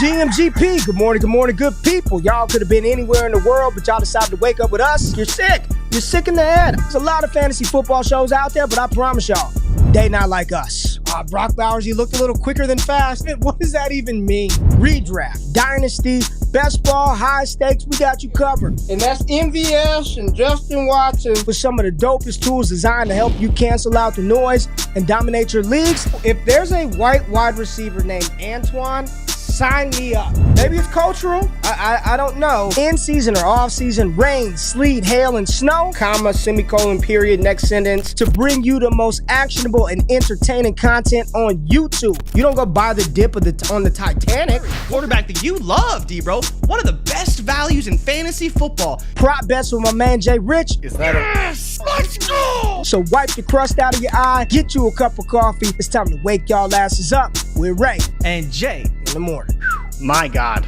GMGP, good morning, good people. Y'all could have been anywhere in the world, but y'all decided to wake up with us. You're sick. You're sick in the head. There's a lot of fantasy football shows out there, but I promise y'all, they not like us. Brock Bowers, you looked a little quicker than fast. What does that even mean? Redraft, dynasty, best ball, high stakes, we got you covered. And that's MVS and Justin Watson. With some of the dopest tools designed to help you cancel out the noise and dominate your leagues. If there's a white wide receiver named Antoine, sign me up. Maybe it's cultural. I don't know. In season or off season, rain, sleet, hail, and snow, comma, semicolon, period, next sentence. to bring you the most actionable and entertaining content on YouTube. You don't go buy the dip on the Titanic. Quarterback that you love, D-Bro. One of the best values in fantasy football. Prop bets with my man JRich. Yes! Let's go! So wipe the crust out of your eye, get you a cup of coffee. It's time to wake y'all asses up with Ray And Jay. in the morning. My God.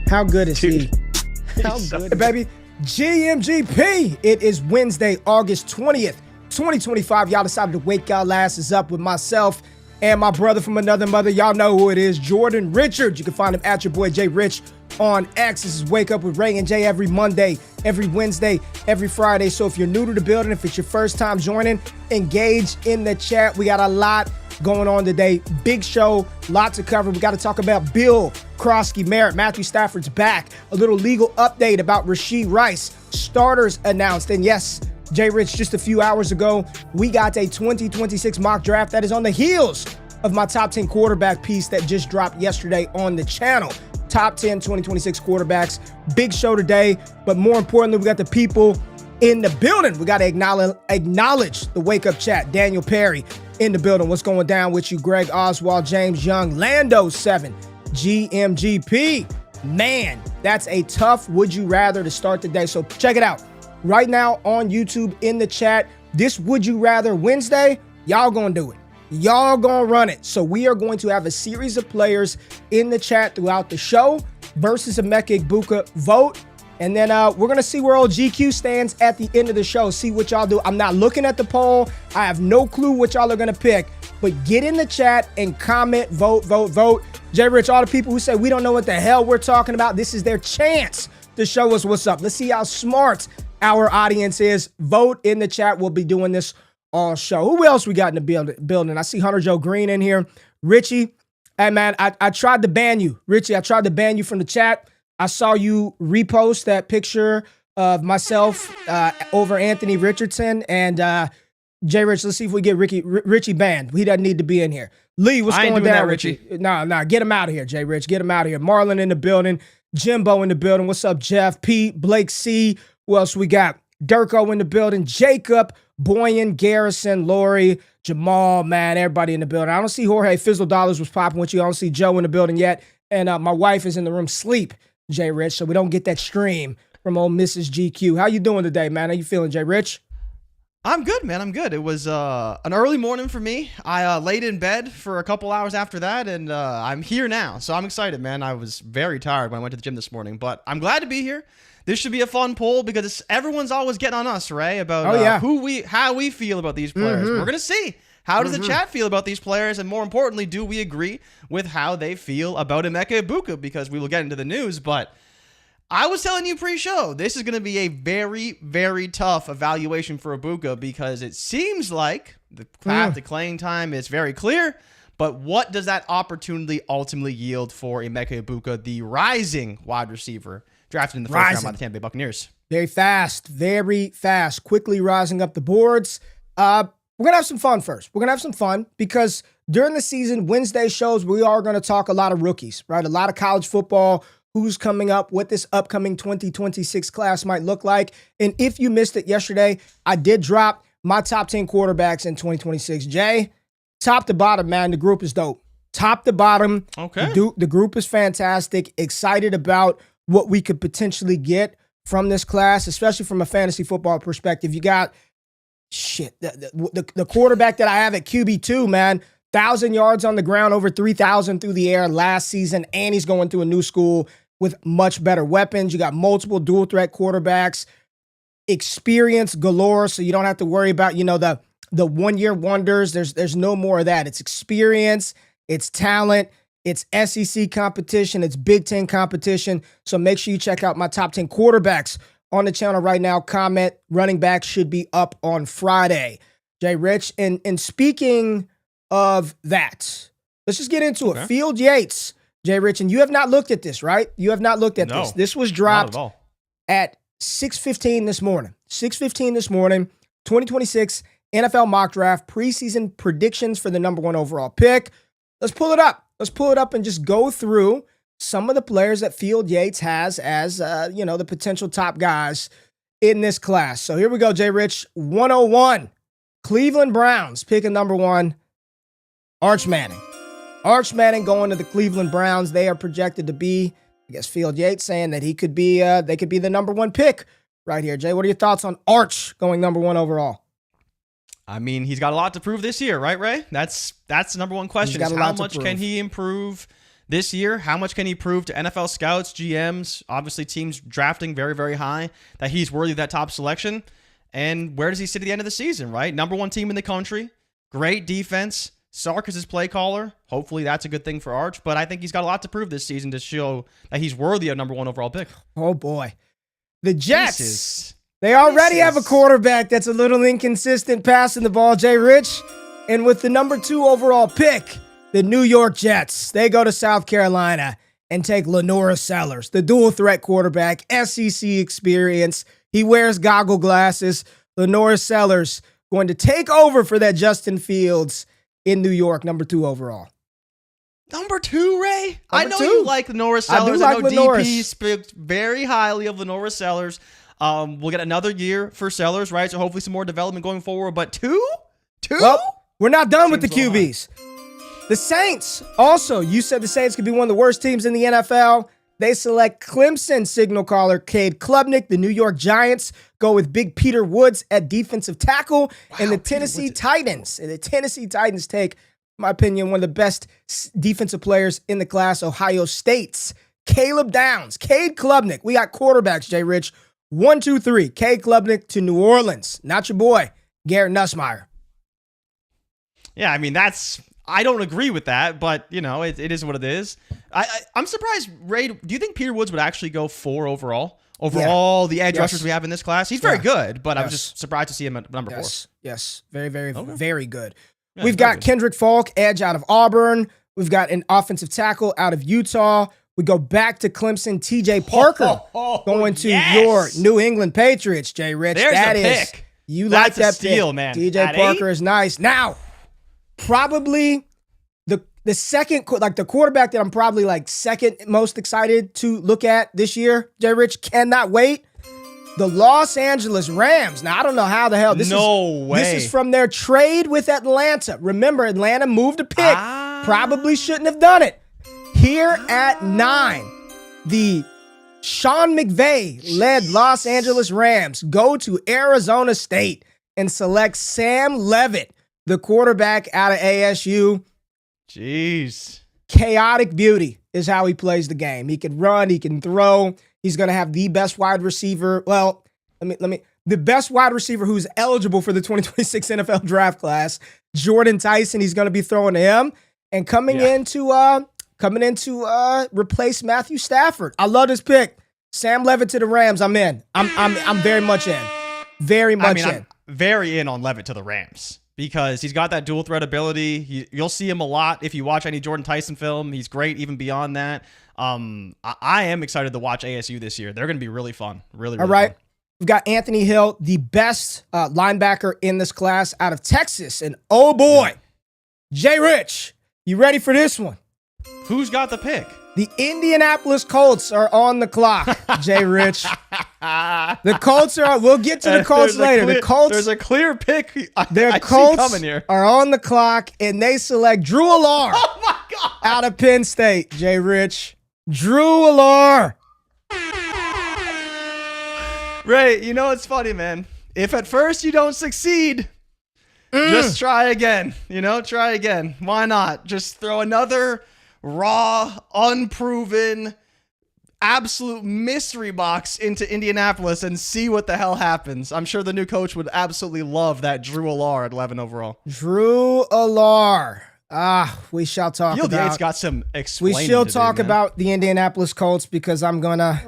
How good is Dude. he? How good, baby? GMGP. It is Wednesday, August 20th, 2025. Y'all decided to wake y'all asses up with myself and my brother from another mother. Y'all know who it is, Jordan Richard. You can find him at your boy JRich on X. This is Wake Up with Ray and Jay every Monday, every Wednesday, every Friday. So if you're new to the building, if it's your first time joining, engage in the chat. We got a lot going on today. Big show, lot to cover. We got to talk about Bill, Crosky, Merritt, Matthew Stafford's back. A little legal update about Rashee Rice. Starters announced. And yes, JRich, just a few hours ago, we got a 2026 mock draft that is on the heels of my top 10 quarterback piece that just dropped yesterday on the channel. Top 10 2026 quarterbacks. Big show today. But more importantly, we got the people in the building. We got to acknowledge the Wake Up chat. Daniel Perry in the building. What's going down with you? Greg Oswald, James Young, Lando 7, GMGP. Man, that's a tough would you rather to start the day. So check it out. Right now on YouTube in the chat, this Would You Rather Wednesday, y'all gonna do it. Y'all gonna run it. So we are going to have a series of players in the chat throughout the show versus Emeka Egbuka vote. And then we're going to see where old GQ stands at the end of the show. See what y'all do. I'm not looking at the poll. I have no clue what y'all are going to pick. But get in the chat and comment, vote. JRich, all the people who say we don't know what the hell we're talking about, this is their chance to show us what's up. Let's see how smart our audience is. Vote in the chat. We'll be doing this all show. Who else we got in the building? I see Hunter Joe Green in here. Richie, hey, man, I tried to ban you. Richie, I tried to ban you from the chat. I saw you repost that picture of myself over Anthony Richardson and JRich. Let's see if we get Richie banned. He doesn't need to be in here. Lee, what's going down, Richie? Nah, get him out of here, J-Rich. Get him out of here. Marlon in the building. Jimbo in the building. What's up, Jeff? Pete, Blake C. Who else we got? Durko in the building. Jacob, Boyan, Garrison, Lori, Jamal, man, everybody in the building. I don't see Jorge Fizzle Dollars was popping with you. I don't see Joe in the building yet. And my wife is in the room sleep, J-Rich, so we don't get that stream from old Mrs. GQ. How you doing today, man? How you feeling, J-Rich? I'm good, man. I'm good. It was an early morning for me. I laid in bed for a couple hours after that, and I'm here now. So I'm excited, man. I was very tired when I went to the gym this morning, but I'm glad to be here. This should be a fun poll because everyone's always getting on us, Ray, about how we feel about these players. We're going to see. How does the chat feel about these players? And more importantly, do we agree with how they feel about Emeka Egbuka? Because we will get into the news, but I was telling you pre-show, this is going to be a very, very tough evaluation for Egbuka because it seems like the path to playing time is very clear, but what does that opportunity ultimately yield for Emeka Egbuka, the rising wide receiver drafted in the first round by the Tampa Bay Buccaneers? Very fast, quickly rising up the boards. We're going to have some fun first. We're going to have some fun because during the season, Wednesday shows, we are going to talk a lot of rookies, right? A lot of college football, who's coming up, what this upcoming 2026 class might look like. And if you missed it yesterday, I did drop my top 10 quarterbacks in 2026. Jay, top to bottom, man, the group is dope. Top to bottom, okay. The group is fantastic. Excited about what we could potentially get from this class, especially from a fantasy football perspective. You got the quarterback that I have at QB2, man, 1,000 yards on the ground, over 3,000 through the air last season, and he's going to a new school with much better weapons. You got multiple dual threat quarterbacks, experience galore, so you don't have to worry about, the 1 year wonders. There's no more of that. It's experience, it's talent, It's SEC competition. It's Big Ten competition. So make sure you check out my top 10 quarterbacks on the channel right now. Comment running back should be up on Friday. JRich, and speaking of that, let's just get into it. Field Yates, JRich, and you have not looked at this, right? You have not looked at this. This was dropped at 6:15 this morning. 6:15 this morning, 2026 NFL mock draft, preseason predictions for the number 1 overall pick. Let's pull it up. Let's pull it up and just go through some of the players that Field Yates has as, the potential top guys in this class. So here we go, JRich. 101, Cleveland Browns picking number 1, Arch Manning. Arch Manning going to the Cleveland Browns. They are projected to be, I guess Field Yates saying that he could be, they could be the number 1 pick right here. Jay, what are your thoughts on Arch going number 1 overall? I mean, he's got a lot to prove this year, right, Ray? That's the number one question. Is how much can he improve this year? How much can he prove to NFL scouts, GMs, obviously teams drafting very, very high, that he's worthy of that top selection? And where does he sit at the end of the season, right? Number 1 team in the country, great defense. Sark is his play caller. Hopefully that's a good thing for Arch, but I think he's got a lot to prove this season to show that he's worthy of number 1 overall pick. Oh, boy. The Jets. They already have a quarterback that's a little inconsistent passing the ball, JRich. And with the number 2 overall pick, the New York Jets, they go to South Carolina and take Lenora Sellers, the dual threat quarterback, SEC experience. He wears goggle glasses. Lenora Sellers going to take over for that Justin Fields in New York, number 2 overall. Number 2, Ray? I know you like Lenora Sellers. I know DP spoke very highly of Lenora Sellers. We'll get another year for Sellers, right? So hopefully some more development going forward. But 2? Well, we're not done with the QBs. The Saints, also, you said the Saints could be one of the worst teams in the NFL. They select Clemson signal caller Cade Klubnik. The New York Giants go with Big Peter Woods at defensive tackle. And the Tennessee Titans take, in my opinion, one of the best defensive players in the class, Ohio State's Caleb Downs. Cade Klubnik. We got quarterbacks, JRich. 1, 2, 3. Cade Klubnik to New Orleans. Not your boy, Garrett Nussmeier. Yeah, I mean, I don't agree with that, but, it is what it is. I'm surprised, Ray, do you think Peter Woods would actually go 4 overall? All the edge rushers we have in this class? He's very good, but I'm just surprised to see him at number 4. Yes. Very, very, very good. Yeah, we've got Kendrick Falk, edge out of Auburn. We've got an offensive tackle out of Utah. We go back to Clemson, TJ Parker going to your New England Patriots, JRich. There's that a is, pick. you That's like that steal, pick. man. TJ Parker is nice. Now, probably the second, like the quarterback that I'm probably like second most excited to look at this year, JRich, cannot wait. The Los Angeles Rams. Now, I don't know how the hell this This is from their trade with Atlanta. Remember, Atlanta moved a pick. Probably shouldn't have done it. Here at 9, the Sean McVay-led Los Angeles Rams go to Arizona State and select Sam Leavitt, the quarterback out of ASU. Jeez. Chaotic beauty is how he plays the game. He can run, he can throw. He's going to have the best wide receiver. Well, the best wide receiver who's eligible for the 2026 NFL draft class, Jordan Tyson. He's going to be throwing to him and coming in to replace Matthew Stafford. I love this pick. Sam Leavitt to the Rams. I'm in. I'm very much in. Very much in. I'm very in on Leavitt to the Rams because he's got that dual threat ability. You'll see him a lot if you watch any Jordan Tyson film. He's great even beyond that. I am excited to watch ASU this year. They're going to be really fun. Really All right. fun. We've got Anthony Hill, the best linebacker in this class out of Texas. And oh boy, JRich, you ready for this one? Who's got the pick? The Indianapolis Colts are on the clock, JRich. The Colts are, we'll get to the Colts later. There's a clear pick. Their Colts are on the clock, and they select Drew Allar out of Penn State, JRich. Drew Allar. Ray, it's funny, man. If at first you don't succeed, just try again. Try again. Why not? Just throw another raw, unproven, absolute mystery box into Indianapolis and see what the hell happens. I'm sure the new coach would absolutely love that Drew Allar at 11 overall. Drew Allar. We shall talk Field Yates about. got some We explaining shall to do, talk man. about the Indianapolis Colts because I'm gonna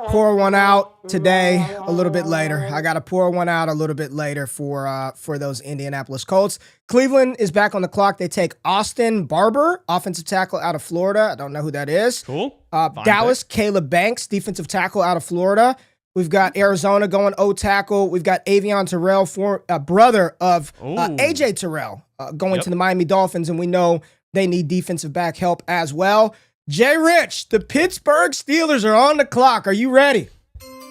pour one out today a little bit later. I gotta pour one out a little bit later for those Indianapolis Colts. Cleveland is back on the clock. They take Austin Barber, offensive tackle out of Florida. I don't know who that is. Cool. Dallas, Caleb Banks, defensive tackle out of Florida. We've got Arizona going O-tackle. We've got Avion Terrell, brother of AJ Terrell, going to the Miami Dolphins, and we know they need defensive back help as well. JRich, the Pittsburgh Steelers are on the clock. Are you ready?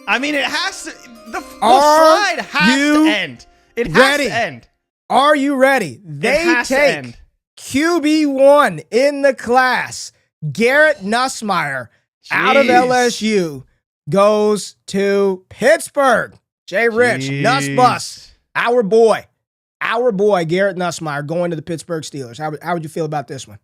I mean, it has to. The slide has to end. It has to end. Are you ready? They take QB1 in the class. Garrett Nussmeier out of LSU goes to Pittsburgh. JRich, Nussbus, our boy, Garrett Nussmeier going to the Pittsburgh Steelers. How would you feel about this one?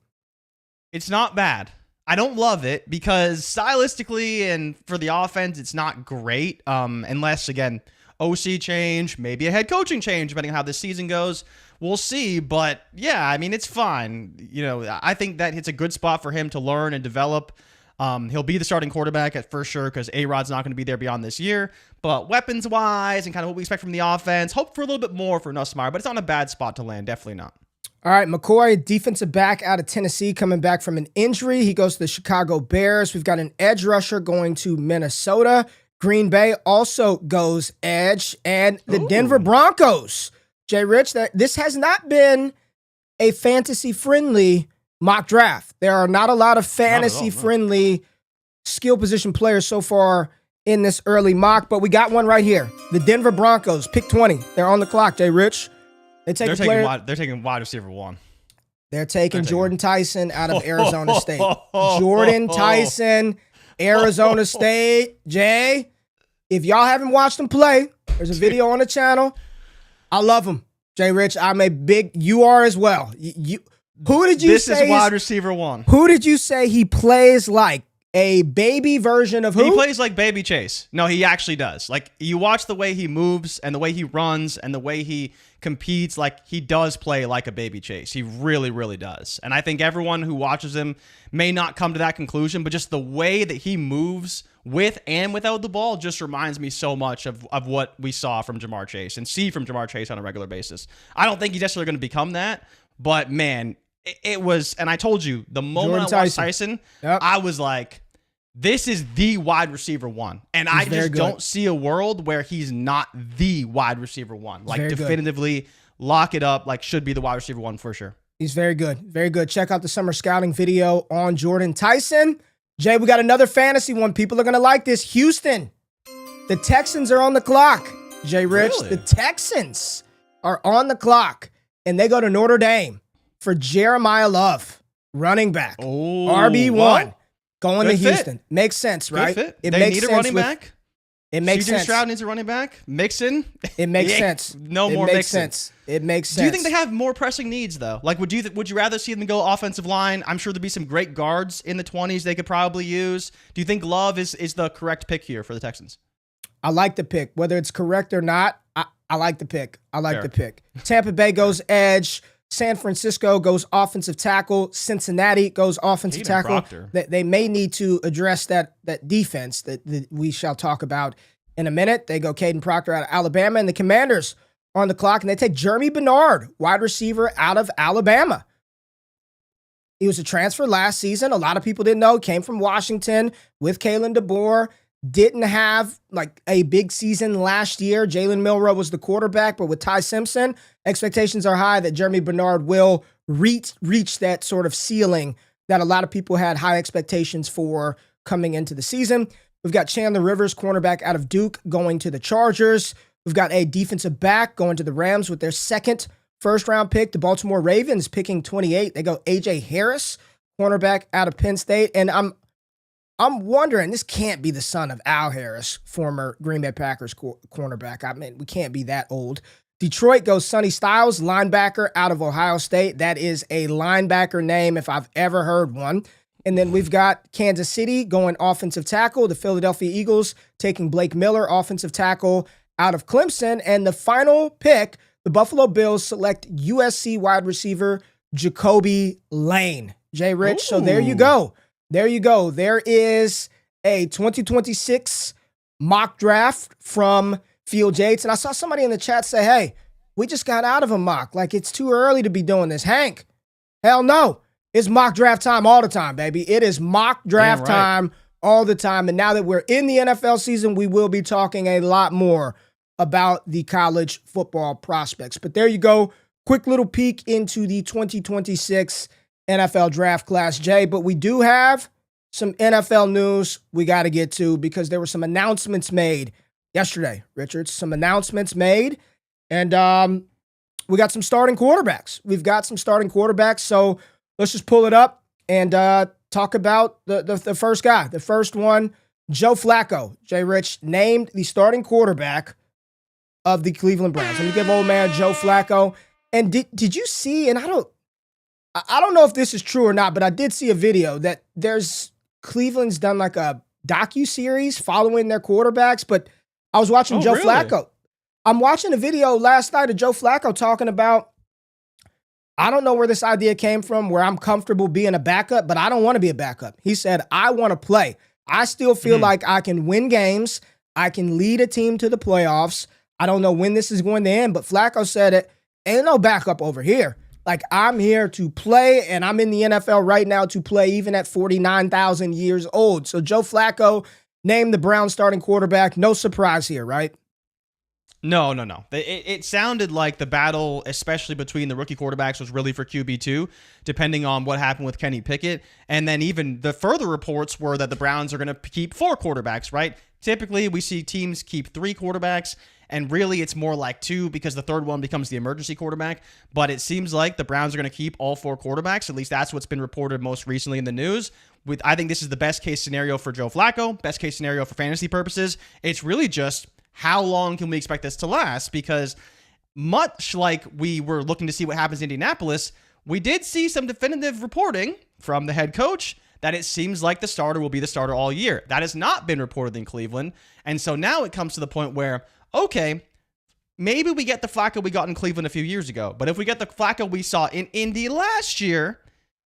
It's not bad. I don't love it because stylistically and for the offense, it's not great. Unless, again, OC change, maybe a head coaching change, depending on how this season goes. We'll see. But, yeah, I mean, it's fine. You know, I think that it's a good spot for him to learn and develop. He'll be the starting quarterback for sure because A-Rod's not going to be there beyond this year. But weapons-wise and kind of what we expect from the offense, hope for a little bit more for Nussmeier, but it's not a bad spot to land. Definitely not. All right, McCoy, defensive back out of Tennessee, coming back from an injury. He goes to the Chicago Bears. We've got an edge rusher going to Minnesota. Green Bay also goes edge. And the Denver Broncos. JRich, this has not been a fantasy-friendly mock draft. There are not a lot of fantasy-friendly skill position players so far in this early mock, but we got one right here. The Denver Broncos, pick 20. They're on the clock, JRich. They're taking wide receiver 1. They're taking Jordan Tyson out of Arizona State. Jordan Tyson, Arizona State. Jay, if y'all haven't watched him play, there's a video on the channel. I love him. JRich, I'm a big, you are as well. Who did you say? This is wide receiver 1. Who did you say he plays like? A baby version of who? He plays like Baby Chase. No, he actually does. Like, you watch the way he moves and the way he runs and the way he competes, like, he does play like a Baby Chase. He really, really does. And I think everyone who watches him may not come to that conclusion, but just the way that he moves with and without the ball just reminds me so much of what we saw from Ja'Marr Chase and see from Ja'Marr Chase on a regular basis. I don't think he's necessarily going to become that, but, man, it was, and I told you, the moment I watched Tyson, I was like, this is the wide receiver 1. And I just don't see a world where he's not the wide receiver 1. Like, definitively lock it up, like, should be the wide receiver 1 for sure. He's very good. Very good. Check out the summer scouting video on Jordan Tyson. Jay, we got another fantasy one. People are going to like this. Houston. The Texans are on the clock. JRich, really? The Texans are on the clock. And they go to Notre Dame for Jeremiah Love, running back. RB1. Well, going to Houston. Makes sense, right? Good fit. It makes sense. They need a running back. It makes sense. Stroud needs a running back. Mixon. It makes sense. No more Mixon. It makes sense. Do you think they have more pressing needs, though? Like, would you rather see them go offensive line? I'm sure there'd be some great guards in the 20s they could probably use. Do you think Love is the correct pick here for the Texans? I like the pick. Whether it's correct or not, I like the pick. I like the pick. Tampa Bay goes edge. San Francisco goes offensive tackle. Cincinnati goes offensive tackle. They may need to address that defense that we shall talk about in a minute. They go Caden Proctor out of Alabama, and the Commanders on the clock, and they take Jeremy Bernard, wide receiver out of Alabama. He was a transfer last season. A lot of people didn't know. Came from Washington with Kalen DeBoer. Didn't have like a big season last year. Jalen Milroe was the quarterback, but with Ty Simpson, expectations are high that Jeremy Bernard will reach that sort of ceiling that a lot of people had high expectations for coming into the season. We've got Chandler Rivers, cornerback out of Duke, going to the Chargers. We've got a defensive back going to the Rams with their second first-round pick. The Baltimore Ravens picking 28. They go A.J. Harris, cornerback out of Penn State. And I'm wondering, this can't be the son of Al Harris, former Green Bay Packers cornerback. I mean, we can't be that old. Detroit goes Sonny Styles, linebacker out of Ohio State. That is a linebacker name if I've ever heard one. And then we've got Kansas City going offensive tackle. The Philadelphia Eagles taking Blake Miller, offensive tackle out of Clemson. And the final pick, the Buffalo Bills select USC wide receiver Jacoby Lane. JRich. So there you Ooh. go. There you go. There is a 2026 mock draft from Field Yates. And I saw somebody in the chat say, hey, we just got out of a mock. Like, it's too early to be doing this. Hank, hell no. It's mock draft time all the time, baby. It is mock draft time all the time. And now that we're in the NFL season, we will be talking a lot more about the college football prospects. But there you go. Quick little peek into the 2026 NFL draft class, Jay. But we do have some NFL news we got to get to because there were some announcements made yesterday, Richard. Some announcements made. And we got some starting quarterbacks. We've got some starting quarterbacks. So let's just pull it up and talk about the first guy. The first one, Joe Flacco. JRich named the starting quarterback of the Cleveland Browns. Let me give old man Joe Flacco. And did you see, and I don't know if this is true or not, but I did see a video that Cleveland's done like a docu-series following their quarterbacks, but I was watching Joe Flacco. I'm watching a video last night of Joe Flacco talking about, I don't know where this idea came from, where I'm comfortable being a backup, but I don't want to be a backup. He said, I want to play. I still feel like I can win games. I can lead a team to the playoffs. I don't know when this is going to end, but Flacco said it, ain't no backup over here. Like, I'm here to play, and I'm in the NFL right now to play even at 49,000 years old. So Joe Flacco named the Browns starting quarterback. No surprise here, right? No. It sounded like the battle, especially between the rookie quarterbacks, was really for QB2, depending on what happened with Kenny Pickett. And then even the further reports were that the Browns are going to keep 4 quarterbacks, right? Typically, we see teams keep 3 quarterbacks, and really it's more like 2 because the third one becomes the emergency quarterback. But it seems like the Browns are going to keep all 4 quarterbacks. At least that's what's been reported most recently in the news. I think this is the best case scenario for Joe Flacco, best case scenario for fantasy purposes. It's really just, how long can we expect this to last? Because much like we were looking to see what happens in Indianapolis, we did see some definitive reporting from the head coach that it seems like the starter will be the starter all year. That has not been reported in Cleveland. And so now it comes to the point where, okay, maybe we get the Flacco we got in Cleveland a few years ago. But if we get the Flacco we saw in Indy last year,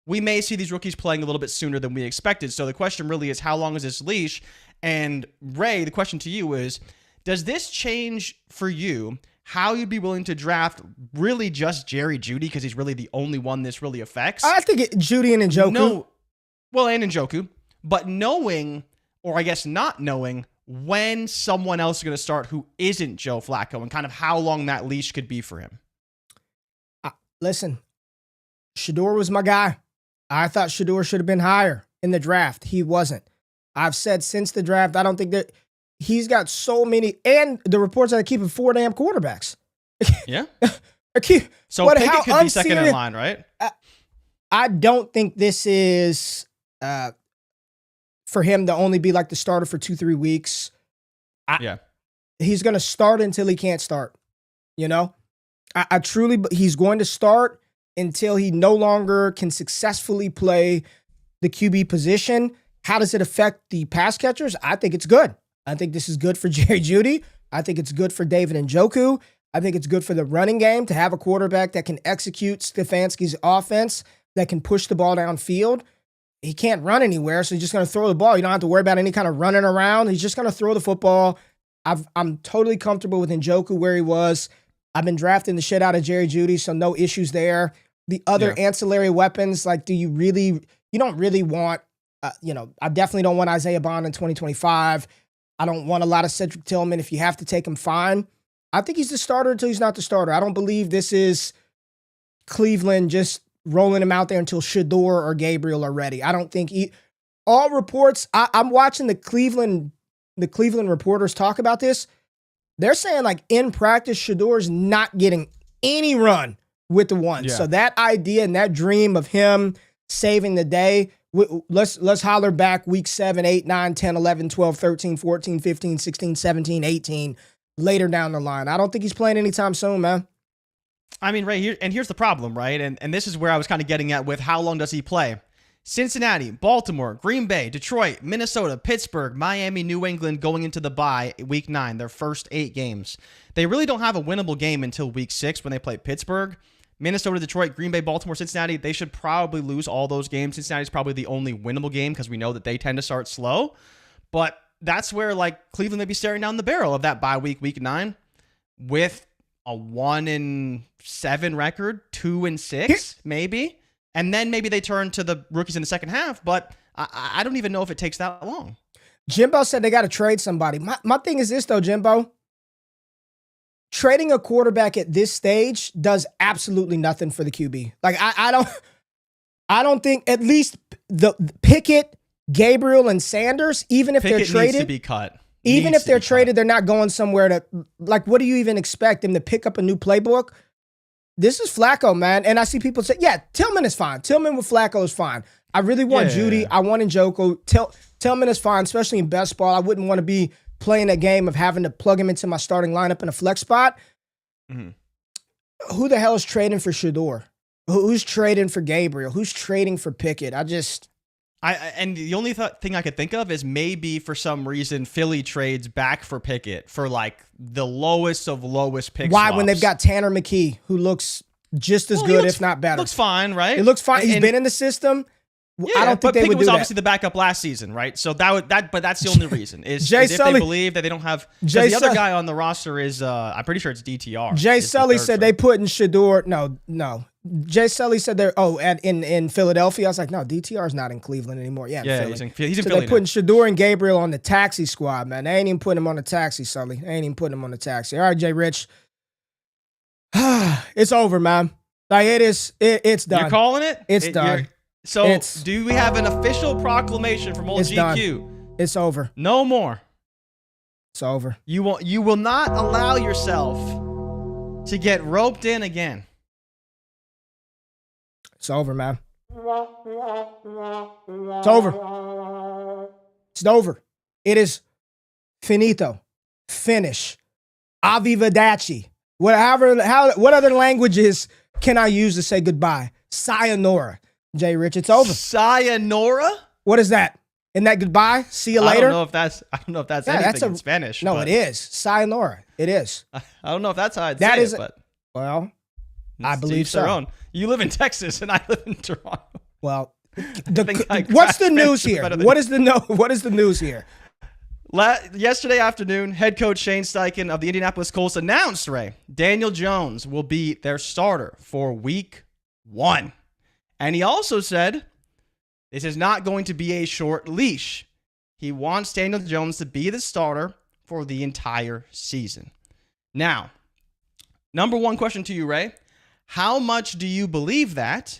we may see these rookies playing a little bit sooner than we expected. So the question really is, how long is this leash? And Ray, the question to you is, does this change for you how you'd be willing to draft really just Jerry Jeudy because he's really the only one this really affects? I think Jeudy and Njoku. No, well, and Njoku. But knowing, or I guess not knowing, when someone else is going to start who isn't Joe Flacco and kind of how long that leash could be for him. Listen, Shedeur was my guy. I thought Shedeur should have been higher in the draft. He wasn't. I've said since the draft, I don't think that he's got so many, and the reports are keeping 4 damn quarterbacks. Yeah. So Pickett could be second in line, right? I don't think this is for him to only be like the starter for 2-3 weeks. He's going to start until he can't start. You know, I truly, he's going to start until he no longer can successfully play the QB position. How does it affect the pass catchers? I think it's good. I think this is good for Jerry Jeudy. I think it's good for David Njoku. I think it's good for the running game to have a quarterback that can execute Stefanski's offense, that can push the ball downfield. He can't run anywhere, so he's just going to throw the ball. You don't have to worry about any kind of running around. He's just going to throw the football. I'm totally comfortable with Njoku where he was. I've been drafting the shit out of Jerry Jeudy, so no issues there. The other ancillary weapons, like, you don't really want, I definitely don't want Isaiah Bond in 2025. I don't want a lot of Cedric Tillman. If you have to take him, fine. I think he's the starter until he's not the starter. I don't believe this is Cleveland just rolling him out there until Shedeur or Gabriel are ready. I don't think all reports, I'm watching the Cleveland reporters talk about this. They're saying, like, in practice, Shedeur's not getting any run with the ones. Yeah. So that idea and that dream of him saving the day, let's holler back week 7, 8, 9, 10, 11, 12, 13, 14, 15, 16, 17, 18, later down the line. I don't think he's playing anytime soon, man. I mean, Ray, here's the problem, right? And this is where I was kind of getting at with how long does he play? Cincinnati, Baltimore, Green Bay, Detroit, Minnesota, Pittsburgh, Miami, New England going into the bye week 9, their first 8 games. They really don't have a winnable game until week 6 when they play Pittsburgh. Minnesota, Detroit, Green Bay, Baltimore, Cincinnati, they should probably lose all those games. Cincinnati's probably the only winnable game because we know that they tend to start slow. But that's where like Cleveland may be staring down the barrel of that bye week, week 9, with a 1-7 record, 2-6 maybe. And then maybe they turn to the rookies in the second half. But I don't even know if it takes that long. Jimbo said they got to trade somebody. My thing is this, though, Jimbo. Trading a quarterback at this stage does absolutely nothing for the QB. Like, I don't think at least the Pickett, Gabriel, and Sanders, even if Pickett they're traded, needs to be cut. Even if they're traded, they're not going somewhere to, like, what do you even expect them to pick up a new playbook? This is Flacco, man. And I see people say, yeah, Tillman is fine. Tillman with Flacco is fine. I really want Jeudy. I want Njoku. Tillman is fine, especially in best ball. I wouldn't want to be playing a game of having to plug him into my starting lineup in a flex spot. Mm-hmm. Who the hell is trading for Shedeur? Who's trading for Gabriel? Who's trading for Pickett? And the only thing I could think of is maybe for some reason Philly trades back for Pickett for like the lowest of lowest pick Why swaps. when they've got Tanner McKee, who looks just as good, if not better. Looks fine, right? It looks fine. He's been in the system. Yeah, I don't think they Pickett would do was that. obviously the backup last season, right? So but that's the only reason is if Sully, they believe that they don't have. The other guy on the roster is I'm pretty sure it's DTR. Jay Sully said they put in Shedeur. No. Jay Sully said they're in Philadelphia. I was like, no, DTR's not in Cleveland anymore. Yeah, he's in Philly. So they're putting Shedeur and Gabriel on the taxi squad, man. They ain't even putting him on the taxi, Sully. They ain't even putting him on the taxi. All right, JRich. It's over, man. Like it's done. You're calling it? It's done. So do we have an official proclamation from old GQ? Done. It's over. No more. It's over. You will not allow yourself to get roped in again. It's over, man. It's over. It's over. It is finito. Finish. Arrivederci. What other languages can I use to say goodbye? Sayonara. JRich, it's over. Sayonara? What is that? Isn't that goodbye? See you later? I don't know if that's anything in Spanish. No, it is. Sayonara. It is. I don't know if that's how I'd say it, but well, I believe so. Own. You live in Texas and I live in Toronto. Well, what's the news here? What is the news here? Yesterday afternoon, head coach Shane Steichen of the Indianapolis Colts announced, Daniel Jones will be their starter for week 1. And he also said, this is not going to be a short leash. He wants Daniel Jones to be the starter for the entire season. Now, number 1 question to you, Ray. How much do you believe that?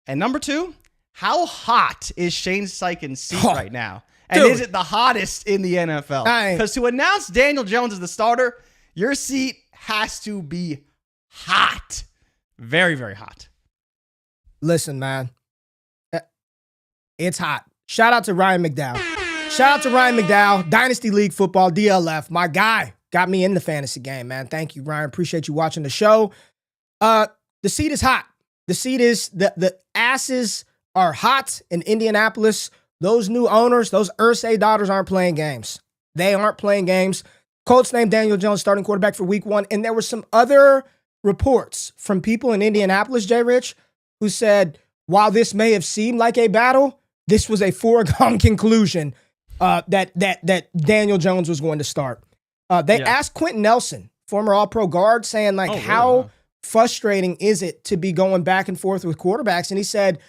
And number 2, how hot is Shane Steichen's seat right now? And is it the hottest in the NFL? Because to announce Daniel Jones as the starter, your seat has to be hot. Very, very hot. Listen, man. It's hot. Shout out to Ryan McDowell. Dynasty League Football, DLF. My guy got me in the fantasy game, man. Thank you, Ryan. Appreciate you watching the show. The seat is hot. The seat is, the asses are hot in Indianapolis. Those new owners, those Irsay daughters aren't playing games. They aren't playing games. Colts named Daniel Jones starting quarterback for week 1. And there were some other reports from people in Indianapolis, JRich, who said, while this may have seemed like a battle, this was a foregone conclusion that Daniel Jones was going to start. They asked Quentin Nelson, former All-Pro guard, saying, how frustrating is it to be going back and forth with quarterbacks? And he said,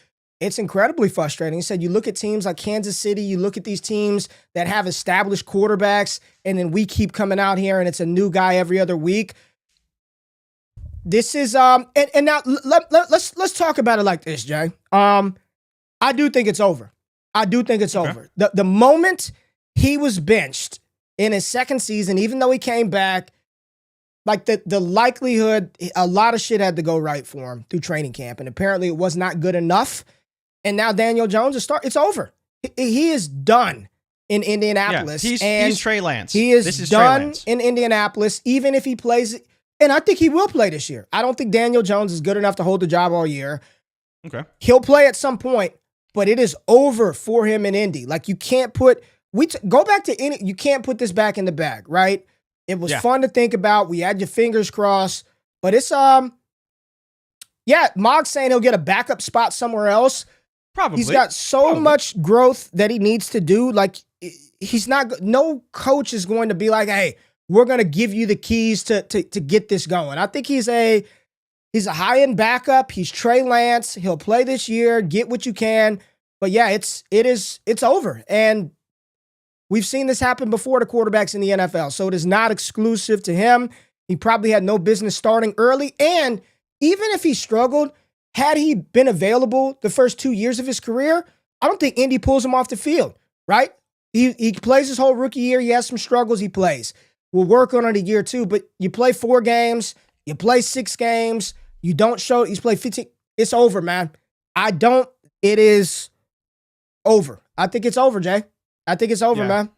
it's incredibly frustrating. He said, you look at teams like Kansas City, you look at these teams that have established quarterbacks, and then we keep coming out here and it's a new guy every other week. This is and now let's talk about it like this, Jay. I do think it's over. Over. The moment he was benched in his second season, even though he came back, like the likelihood, a lot of shit had to go right for him through training camp, and apparently it was not good enough. And now Daniel Jones is it's over. He is done in Indianapolis. Yeah, he's Trey Lance. He is done in Indianapolis, even if he plays. And I think he will play this year. I don't think Daniel Jones is good enough to hold the job all year. Okay. He'll play at some point, but it is over for him in Indy. Like, you can't put go back to Indy. You can't put this back in the bag, right? It was fun to think about. We had your fingers crossed, but it's Yeah, Mog's saying he'll get a backup spot somewhere else. Probably. He's got so much growth that he needs to do. Like, no coach is going to be like, hey, we're going to give you the keys to get this going. I think he's a high-end backup. He's Trey Lance. He'll play this year, get what you can. But yeah, it's over. And we've seen this happen before to quarterbacks in the NFL. So it is not exclusive to him. He probably had no business starting early. And even if he struggled, had he been available the first 2 years of his career, I don't think Indy pulls him off the field, right? He plays his whole rookie year. He has some struggles. He plays. We'll work on it a year too, but you play 4 games, you play 6 games, you don't show, he's played 15. It's over, man. It is over. I think it's over, Jay. I think it's over, man.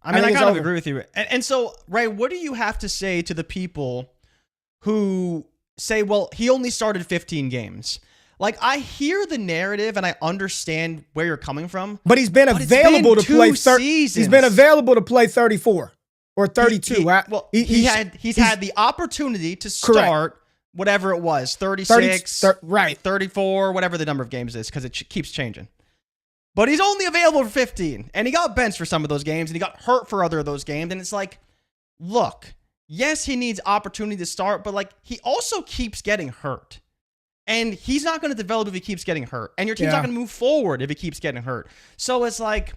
I mean, I kind of agree with you. And so, Ray, what do you have to say to the people who say, well, he only started 15 games? Like, I hear the narrative and I understand where you're coming from. But he's been available to play 30. He's been available to play 34 or 32. He's had the opportunity to start whatever it was, 36, right, 34, whatever the number of games is, because it keeps changing. But he's only available for 15, and he got benched for some of those games, and he got hurt for other of those games. And it's like, look, yes, he needs opportunity to start, but like he also keeps getting hurt. And he's not going to develop if he keeps getting hurt. And your team's not going to move forward if he keeps getting hurt. So it's like,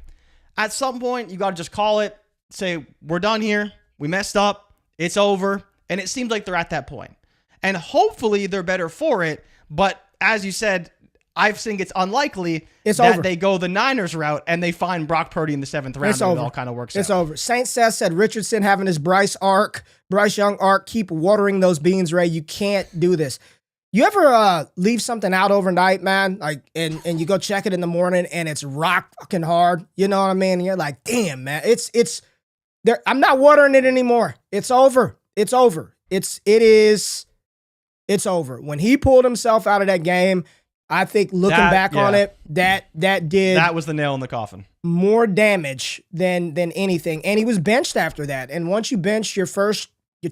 at some point, you got to just call it, say, we're done here. We messed up. It's over. And it seems like they're at that point. And hopefully they're better for it. But as you said, I think it's unlikely that they go the Niners route and they find Brock Purdy in the 7th round. And it all kind of works out. It's over. Saint said Richardson having his Bryce Young arc. Keep watering those beans, Ray. You can't do this. You ever leave something out overnight, man? Like, and you go check it in the morning and it's rock fucking hard. You know what I mean? And you're like, damn, man, it's there. I'm not watering it anymore. It's over. It's over. It's over. When he pulled himself out of that game, I think looking back on it, that was the nail in the coffin. More damage than anything. And he was benched after that. And once you bench your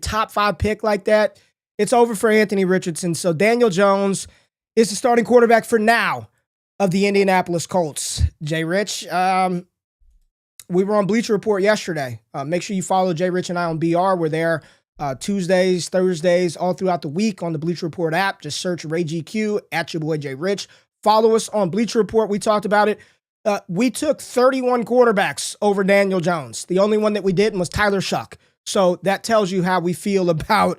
top 5 pick like that, it's over for Anthony Richardson. So Daniel Jones is the starting quarterback for now of the Indianapolis Colts. JRich, we were on Bleacher Report yesterday. Make sure you follow JRich and I on BR. We're there Tuesdays, Thursdays, all throughout the week on the Bleacher Report app. Just search RayGQ at your boy JRich. Follow us on Bleacher Report. We talked about it. We took 31 quarterbacks over Daniel Jones. The only one that we didn't was Tyler Shuck. So that tells you how we feel about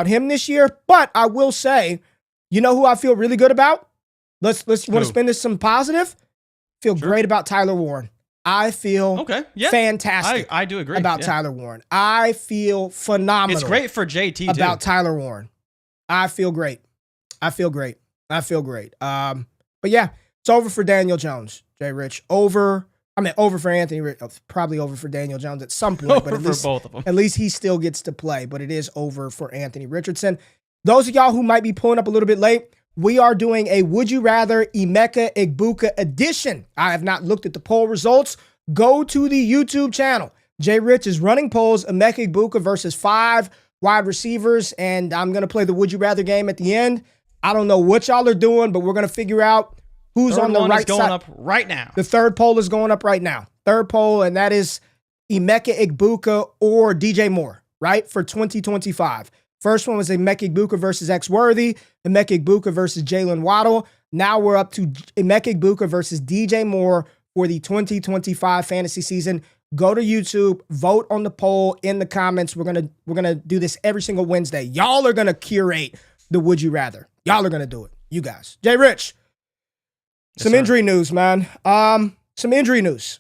him this year. But I will say, you know who I feel really good about? Let's want to spin this some positive? Feel great about Tyler Warren. I feel fantastic. I do agree about Tyler Warren. I feel phenomenal. It's great for JT about Tyler Warren. I feel great. But yeah, it's over for Daniel Jones. JRich, over for Anthony. Probably over for Daniel Jones at some point, but at least he still gets to play. But it is over for Anthony Richardson. Those of y'all who might be pulling up a little bit late, we are doing a Would You Rather Emeka Egbuka edition. I have not looked at the poll results. Go to the YouTube channel. JRich is running polls. Emeka Egbuka versus 5 wide receivers, and I'm going to play the Would You Rather game at the end. I don't know what y'all are doing, but we're going to figure out who's on the right side. Going up right now. The third poll is going up right now. Third poll, and that is Emeka Egbuka or DJ Moore, right, for 2025. First one was Emeka Egbuka versus X-Worthy, Emeka Egbuka versus Jalen Waddle. Now we're up to Emeka Egbuka versus DJ Moore for the 2025 fantasy season. Go to YouTube, vote on the poll in the comments. We're gonna do this every single Wednesday. Y'all are gonna curate the Would You Rather. Y'all are gonna do it. You guys. JRich. Some injury news, man. Some injury news.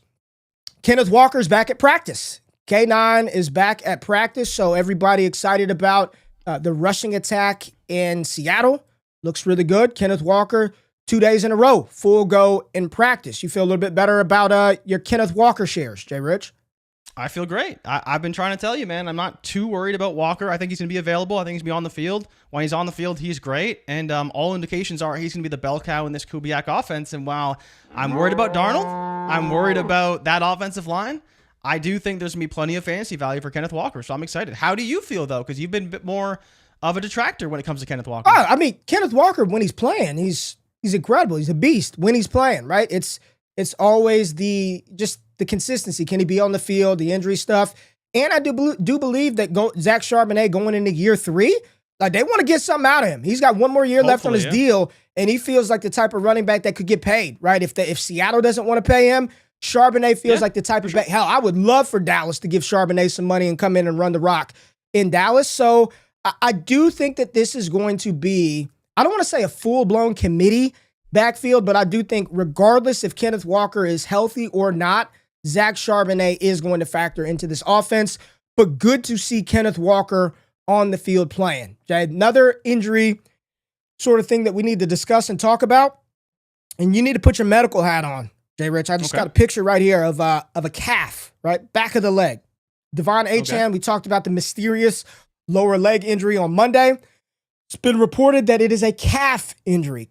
Kenneth Walker's back at practice. K9 is back at practice, so everybody excited about the rushing attack in Seattle. Looks really good. Kenneth Walker, 2 days in a row, full go in practice. You feel a little bit better about your Kenneth Walker shares, JRich? I feel great. I've been trying to tell you, man, I'm not too worried about Walker. I think he's going to be available. I think he's going to be on the field. When he's on the field, he's great. And all indications are he's going to be the bell cow in this Kubiak offense. And while I'm worried about Darnold, I'm worried about that offensive line, I do think there's going to be plenty of fantasy value for Kenneth Walker. So I'm excited. How do you feel, though? Because you've been a bit more of a detractor when it comes to Kenneth Walker. Oh, I mean, Kenneth Walker, when he's playing, he's incredible. He's a beast when he's playing, right? It's always the consistency. Can he be on the field, the injury stuff? And I do believe that Zach Charbonnet going into year 3, like they want to get something out of him. He's got one more year left on his deal, and he feels like the type of running back that could get paid, right? If Seattle doesn't want to pay him, Charbonnet feels like the type of back. Hell, I would love for Dallas to give Charbonnet some money and come in and run the rock in Dallas. So I do think that this is going to be, I don't want to say a full-blown committee backfield, but I do think regardless if Kenneth Walker is healthy or not, Zach Charbonnet is going to factor into this offense. But good to see Kenneth Walker on the field playing. Okay, another injury sort of thing that we need to discuss and talk about, and you need to put your medical hat on, JRich. I just got a picture right here of a calf, right? Back of the leg. Devon Achane, we talked about the mysterious lower leg injury on Monday. It's been reported that it is a calf injury.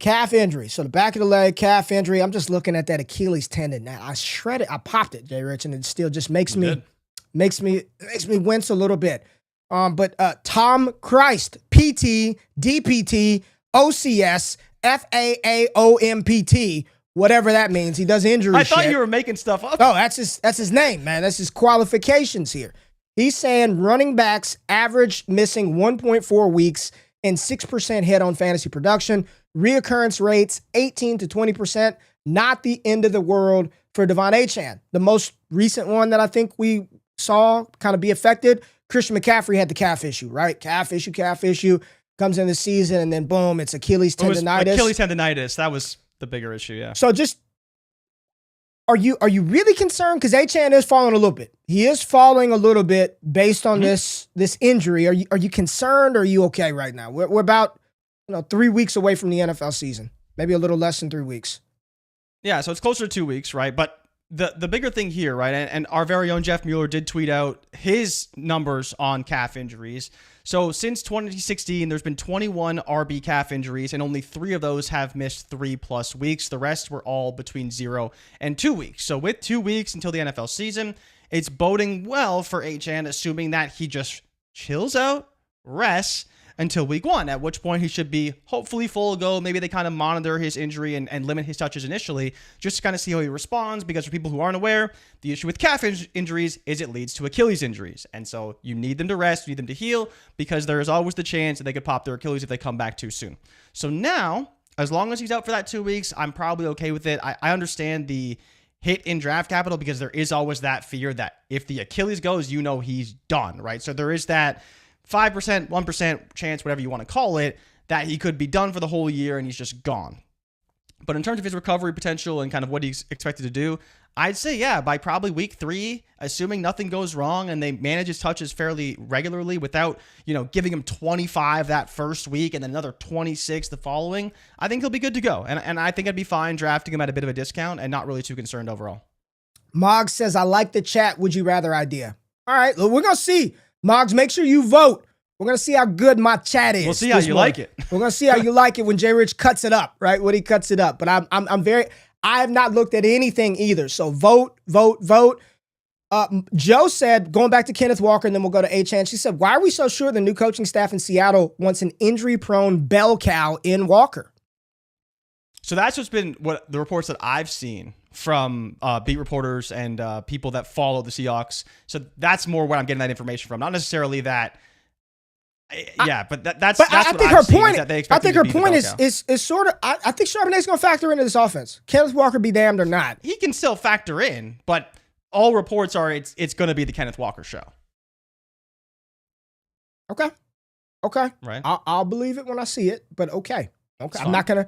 So the back of the leg, calf injury. I'm just looking at that Achilles tendon now. I popped it, JRich, and it still just makes me wince a little bit. But Tom Christ, PT, DPT, OCS, FAAOMPT, whatever that means. He does injury shit. I thought you were making stuff up. Oh, that's his name, man. That's his qualifications here. He's saying running backs average missing 1.4 weeks and 6% hit on fantasy production. Reoccurrence rates 18 to 20%. Not the end of the world for Devon Achane. The most recent one that I think we saw kind of be affected, Christian McCaffrey had the calf issue, right? Calf issue. Comes in the season, and then boom, it's Achilles tendonitis. Achilles tendonitis. That was the bigger issue, yeah. So just, are you really concerned? Because Achane is falling a little bit. He is falling a little bit based on this injury. Are you concerned, or are you okay right now? We're about 3 weeks away from the NFL season. Maybe a little less than 3 weeks. Yeah, so it's closer to 2 weeks, right? But the bigger thing here, right, and our very own Jeff Mueller did tweet out his numbers on calf injuries. So since 2016, there's been 21 RB calf injuries, and only 3 of those have missed 3+ weeks. The rest were all between 0 and 2 weeks. So with 2 weeks until the NFL season, it's boding well for Achane, assuming that he just chills out, rests until week 1, at which point he should be hopefully full go. Maybe they kind of monitor his injury and limit his touches initially, just to kind of see how he responds, because for people who aren't aware, the issue with calf injuries is it leads to Achilles injuries. And so you need them to rest, you need them to heal, because there is always the chance that they could pop their Achilles if they come back too soon. So now, as long as he's out for that 2 weeks, I'm probably okay with it. I understand the hit in draft capital, because there is always that fear that if the Achilles goes, he's done, right? So there is that 5%, 1% chance, whatever you want to call it, that he could be done for the whole year and he's just gone. But in terms of his recovery potential and kind of what he's expected to do, I'd say, yeah, by probably week 3, assuming nothing goes wrong and they manage his touches fairly regularly without, giving him 25 that first week and then another 26 the following, I think he'll be good to go. And I think I'd be fine drafting him at a bit of a discount and not really too concerned overall. Moggs says, I like the chat would you rather idea. All right, look, we're going to see. Moggs, make sure you vote. We're going to see how good my chat is. We'll see how you like it. We're going to see how you like it when JRich cuts it up, right? When he cuts it up. But I have not looked at anything either. So vote. Joe said, going back to Kenneth Walker, and then we'll go to Achane. She said, why are we so sure the new coaching staff in Seattle wants an injury-prone bell cow in Walker? So that's what's been what the reports that I've seen from beat reporters and people that follow the Seahawks. So that's more where I'm getting that information from. Not necessarily that. But that's I think her point. I think her point is sort of. I think Charbonnet's going to factor into this offense. Kenneth Walker be damned or not. He can still factor in, but all reports are it's going to be the Kenneth Walker show. Okay. Right. I'll believe it when I see it. But okay. I'm not gonna.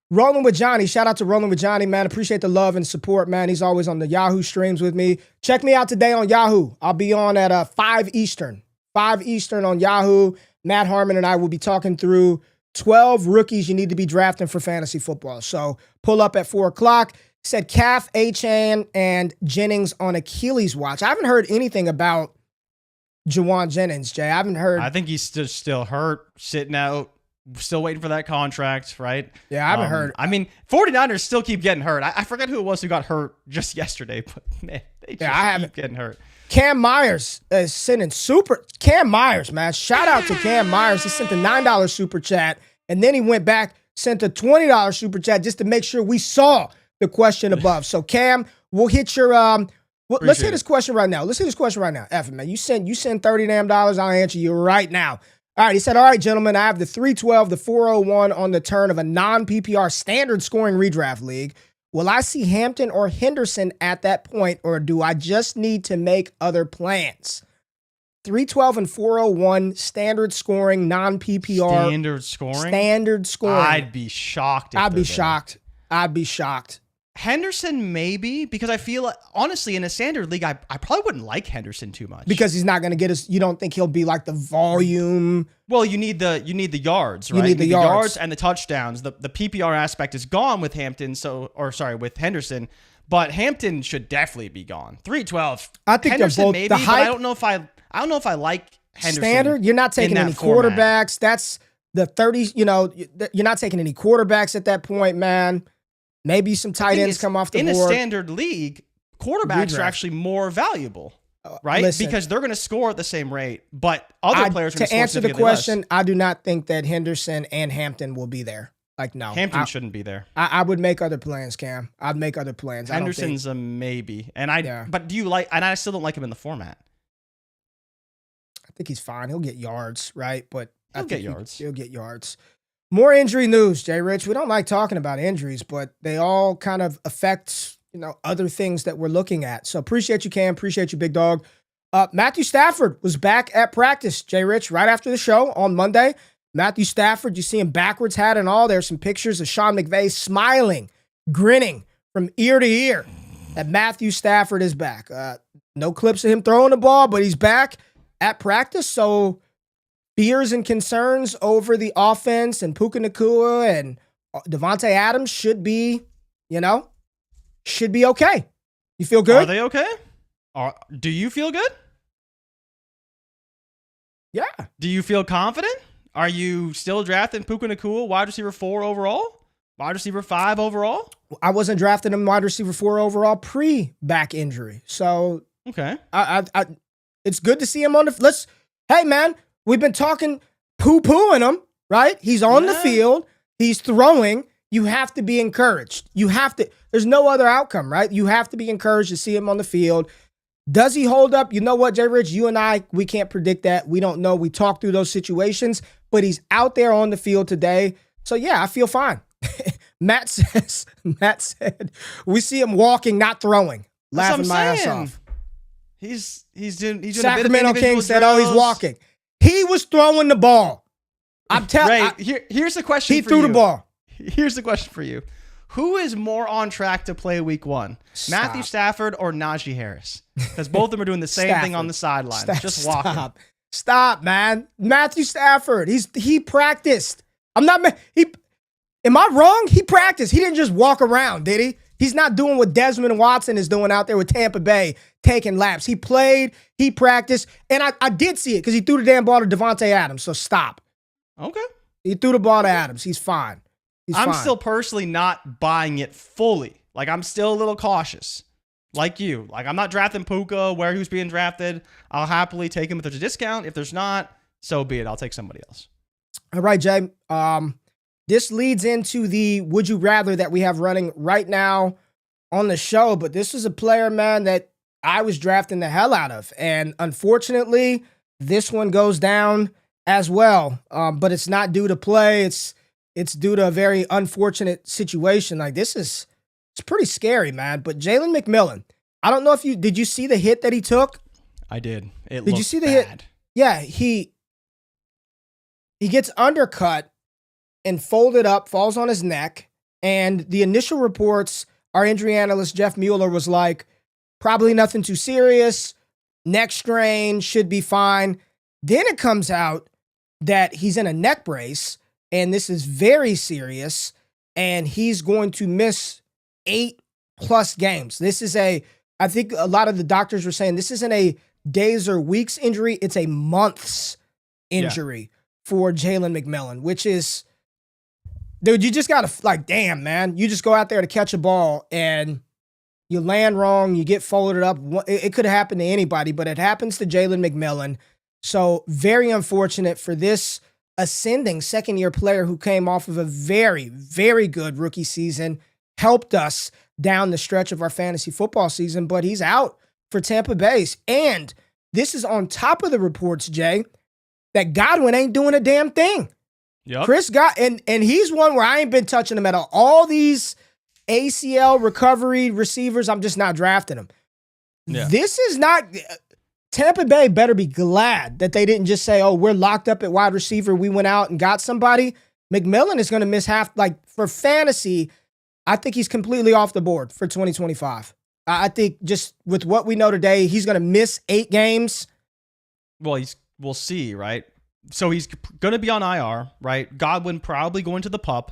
Rolling with Johnny. Shout out to Rolling with Johnny, man. Appreciate the love and support, man. He's always on the Yahoo streams with me. Check me out today on Yahoo. I'll be on at 5 Eastern. 5 Eastern on Yahoo. Matt Harmon and I will be talking through 12 rookies you need to be drafting for fantasy football. So pull up at 4 o'clock. Said Calf, Achane, and Jennings on Achilles watch. I haven't heard anything about Juwan Jennings, Jay. I haven't heard. I think he's still hurt, sitting out, still waiting for that contract, right? Yeah, I haven't heard. I mean, 49ers still keep getting hurt. I forget who it was who got hurt just yesterday, but man, Yeah, I haven't. Getting hurt. Cam Myers is sending Cam Myers, man. Shout out to Cam Myers. He sent a $9 super chat, and then he went back, sent a $20 super chat just to make sure we saw the question above. So, Cam, we'll hit your let's hit this question right now. F it, man. You send $30 damn dollars, I'll answer you right now. All right, he said, all right, gentlemen, I have the 312, the 401 on the turn of a non-PPR standard scoring redraft league. Will I see Hampton or Henderson at that point, or do I just need to make other plans? 312 and 401, standard scoring, non-PPR. Standard scoring. I'd be shocked. I'd be shocked. Henderson, maybe, because I feel like, honestly, in a standard league, I probably wouldn't like Henderson too much. Because he's not going to get us. You don't think he'll be like the volume. Well, you need the yards, right? You need the yards and the touchdowns. The PPR aspect is gone with with Henderson, but Hampton should definitely be gone. 312. I think Henderson they're both maybe, the hype. I don't know if I like Henderson. Standard. You're not taking any quarterbacks. That's the 30s. You're not taking any quarterbacks at that point, man. Maybe some tight ends come off the board. In a standard league, quarterbacks are actually more valuable, right? Because they're going to score at the same rate, but other players are going to score answer the significantly question, less. I do not think that Henderson and Hampton will be there. Like, no. Hampton shouldn't be there. I would make other plans, Cam. I'd make other plans. Henderson's a maybe. But do you like, and I still don't like him in the format. I think he's fine. He'll get yards, right? But He'll get yards. He'll get yards. More injury news, JRich. We don't like talking about injuries, but they all kind of affect, other things that we're looking at. So appreciate you, Cam. Appreciate you, big dog. Matthew Stafford was back at practice, JRich, right after the show on Monday. Matthew Stafford, you see him backwards hat and all. There's some pictures of Sean McVay smiling, grinning from ear to ear that Matthew Stafford is back. No clips of him throwing the ball, but he's back at practice. So fears and concerns over the offense and Puka Nacua and Devontae Adams should be okay. You feel good? Are they okay? Do you feel good? Yeah. Do you feel confident? Are you still drafting Puka Nacua, wide receiver 4 overall? Wide receiver 5 overall? I wasn't drafting him wide receiver 4 overall pre-back injury. So okay. It's good to see him on the hey man, we've been talking poo-pooing him, right? He's on the field. He's throwing. You have to be encouraged. There's no other outcome, right? You have to be encouraged to see him on the field. Does he hold up? You know what, JRich? You and I, we can't predict that. We don't know. We talk through those situations, but he's out there on the field today. So yeah, I feel fine. Matt said, we see him walking, not throwing. Laughing my ass off. He's doing Sacramento a bit of Kings said, oh, he's walking. He was throwing the ball. I'm telling you. Here's the question for you. He threw the ball. Here's the question for you. Who is more on track to play week 1? Matthew Stafford or Najee Harris? Because both of them are doing the same thing on the sideline. Just walking. Stop, man. Matthew Stafford. He practiced. Am I wrong? He practiced. He didn't just walk around, did he? He's not doing what Desmond Watson is doing out there with Tampa Bay, taking laps. He played, he practiced, and I did see it because he threw the damn ball to Devontae Adams, so stop. Okay. He threw the ball to Adams. He's fine. I'm still personally not buying it fully. Like, I'm still a little cautious. Like you. Like, I'm not drafting Puka where he was being drafted. I'll happily take him if there's a discount. If there's not, so be it. I'll take somebody else. All right, Jay. This leads into the would you rather that we have running right now on the show. But this is a player, man, that I was drafting the hell out of. And unfortunately, this one goes down as well. But it's not due to play. It's due to a very unfortunate situation. Like, it's pretty scary, man. But Jalen McMillan, I don't know if did you see the hit that he took? I did. Did you see the hit? Yeah, he gets undercut and folded up, falls on his neck. And the initial reports, our injury analyst, Jeff Mueller, was like, probably nothing too serious. Neck strain, should be fine. Then it comes out that he's in a neck brace, and this is very serious, and he's going to miss 8+ games. This is I think a lot of the doctors were saying this isn't a days or weeks injury, it's a months injury for Jalen McMillan, which is, dude, you just got to, damn, man. You just go out there to catch a ball, and You land wrong, you get folded up. It could happen to anybody, but it happens to Jalen McMillan. So very unfortunate for this ascending second-year player who came off of a very, very good rookie season, helped us down the stretch of our fantasy football season, but he's out for Tampa Bay. And this is on top of the reports, Jay, that Godwin ain't doing a damn thing. Yep. Chris and he's one where I ain't been touching him at all. All these ACL recovery receivers, I'm just not drafting them. Yeah. This is not... Tampa Bay better be glad that they didn't just say, oh, we're locked up at wide receiver. We went out and got somebody. McMillan is going to miss half. Like, for fantasy, I think he's completely off the board for 2025. I think just with what we know today, he's going to miss 8 games. Well, we'll see, right? So he's going to be on IR, right? Godwin probably going to the PUP.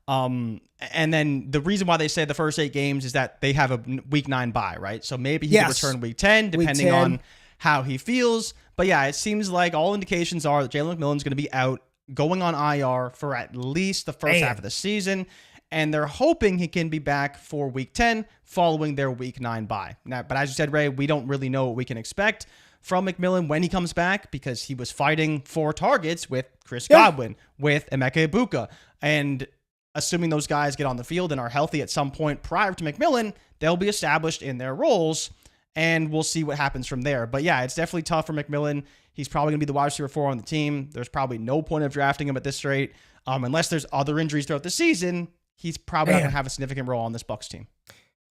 And then the reason why they say the first 8 games is that they have a week 9 bye, right? So maybe he can return week 10, depending on how he feels. But yeah, it seems like all indications are that Jalen McMillan's going to be out, going on IR for at least the first half of the season. And they're hoping he can be back for week 10 following their week 9 bye. Now, but as you said, Ray, we don't really know what we can expect from McMillan when he comes back, because he was fighting for targets with Chris Godwin, with Emeka Egbuka. And assuming those guys get on the field and are healthy at some point prior to McMillan, they'll be established in their roles, and we'll see what happens from there. But yeah, it's definitely tough for McMillan. He's probably going to be the wide receiver 4 on the team. There's probably no point of drafting him at this rate. Unless there's other injuries throughout the season, he's probably not going to have a significant role on this Bucs team.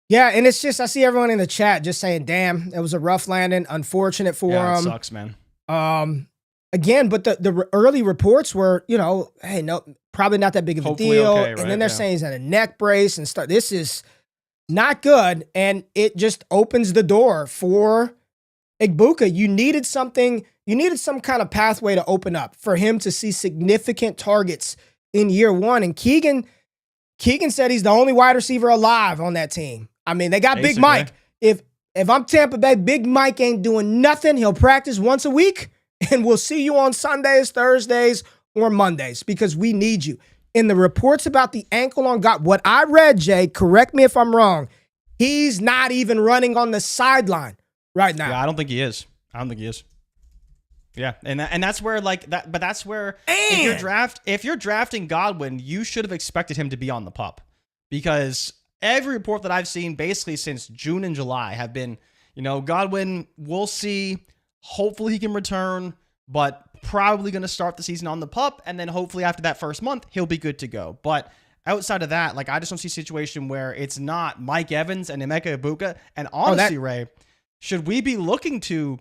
Yeah, and it's just, I see everyone in the chat just saying, damn, it was a rough landing. Unfortunate for him. It sucks, man. Again, but the early reports were, hey, no, probably not that big of a deal. Okay, right? And then they're saying he's at a neck brace and stuff. This is not good. And it just opens the door for Egbuka. You needed some kind of pathway to open up for him to see significant targets in year 1. And Keegan said he's the only wide receiver alive on that team. I mean, they got Big Mike. If I'm Tampa Bay, Big Mike ain't doing nothing. He'll practice once a week, and we'll see you on Sundays, Thursdays, or Mondays, because we need you. In the reports about the ankle on God, what I read, Jay, correct me if I'm wrong, he's not even running on the sideline right now. Yeah, I don't think he is. Yeah, and that's where that. But that's where if you're drafting Godwin, you should have expected him to be on the PUP, because every report that I've seen basically since June and July have been, Godwin, we'll see. Hopefully he can return, but probably going to start the season on the PUP, and then hopefully after that first month he'll be good to go. But outside of that, I just don't see a situation where it's not Mike Evans and Emeka Egbuka. And honestly, Ray, should we be looking to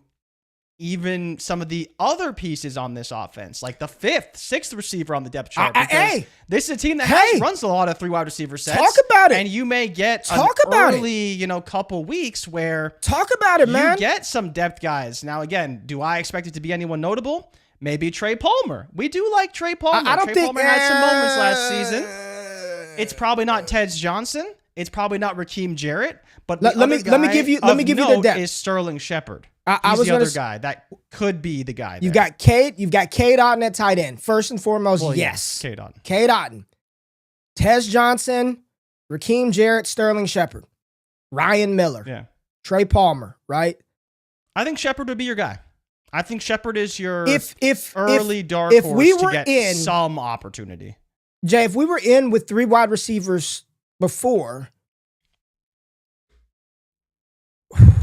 even some of the other pieces on this offense, like the 5th, 6th receiver on the depth chart? Because this is a team that runs a lot of 3 wide receiver sets. Talk about it. And you may get an early, couple weeks where you get some depth guys. Now, again, do I expect it to be anyone notable? Maybe Trey Palmer. We do like Trey Palmer. Trey Palmer had some moments last season. It's probably not Tez Johnson. It's probably not Raheem Jarrett. But let me give you the depth. Is Sterling Shepard. He's the other guy that could be the guy. You've got Cade Otten at tight end. First and foremost, yes. Cade Otten. Tez Johnson, Raheem Jarrett, Sterling Shepard, Ryan Miller, Trey Palmer, right? I think Shepard would be your guy. I think Shepard is your early dark horse to get some opportunity. Jay, if we were in with 3 wide receivers before,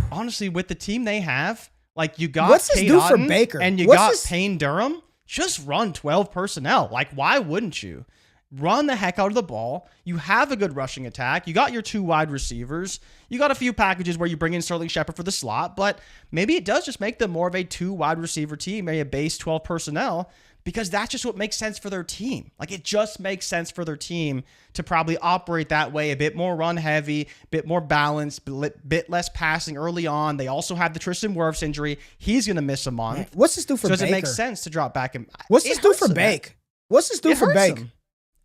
honestly, with the team they have, you got what's this do for Baker, and you got Payne Durham, just run 12 personnel. Why wouldn't you? Run the heck out of the ball. You have a good rushing attack. You got your 2 wide receivers. You got a few packages where you bring in Sterling Shepard for the slot, but maybe it does just make them more of a 2 wide receiver team, maybe a base 12 personnel, because that's just what makes sense for their team. It just makes sense for their team to probably operate that way, a bit more run heavy, a bit more balanced, bit less passing early on. They also have the Tristan Wirfs injury. He's going to miss a month. What's this do for Baker? So does it make sense to drop back him? What's this do for Baker? What's this do for Baker?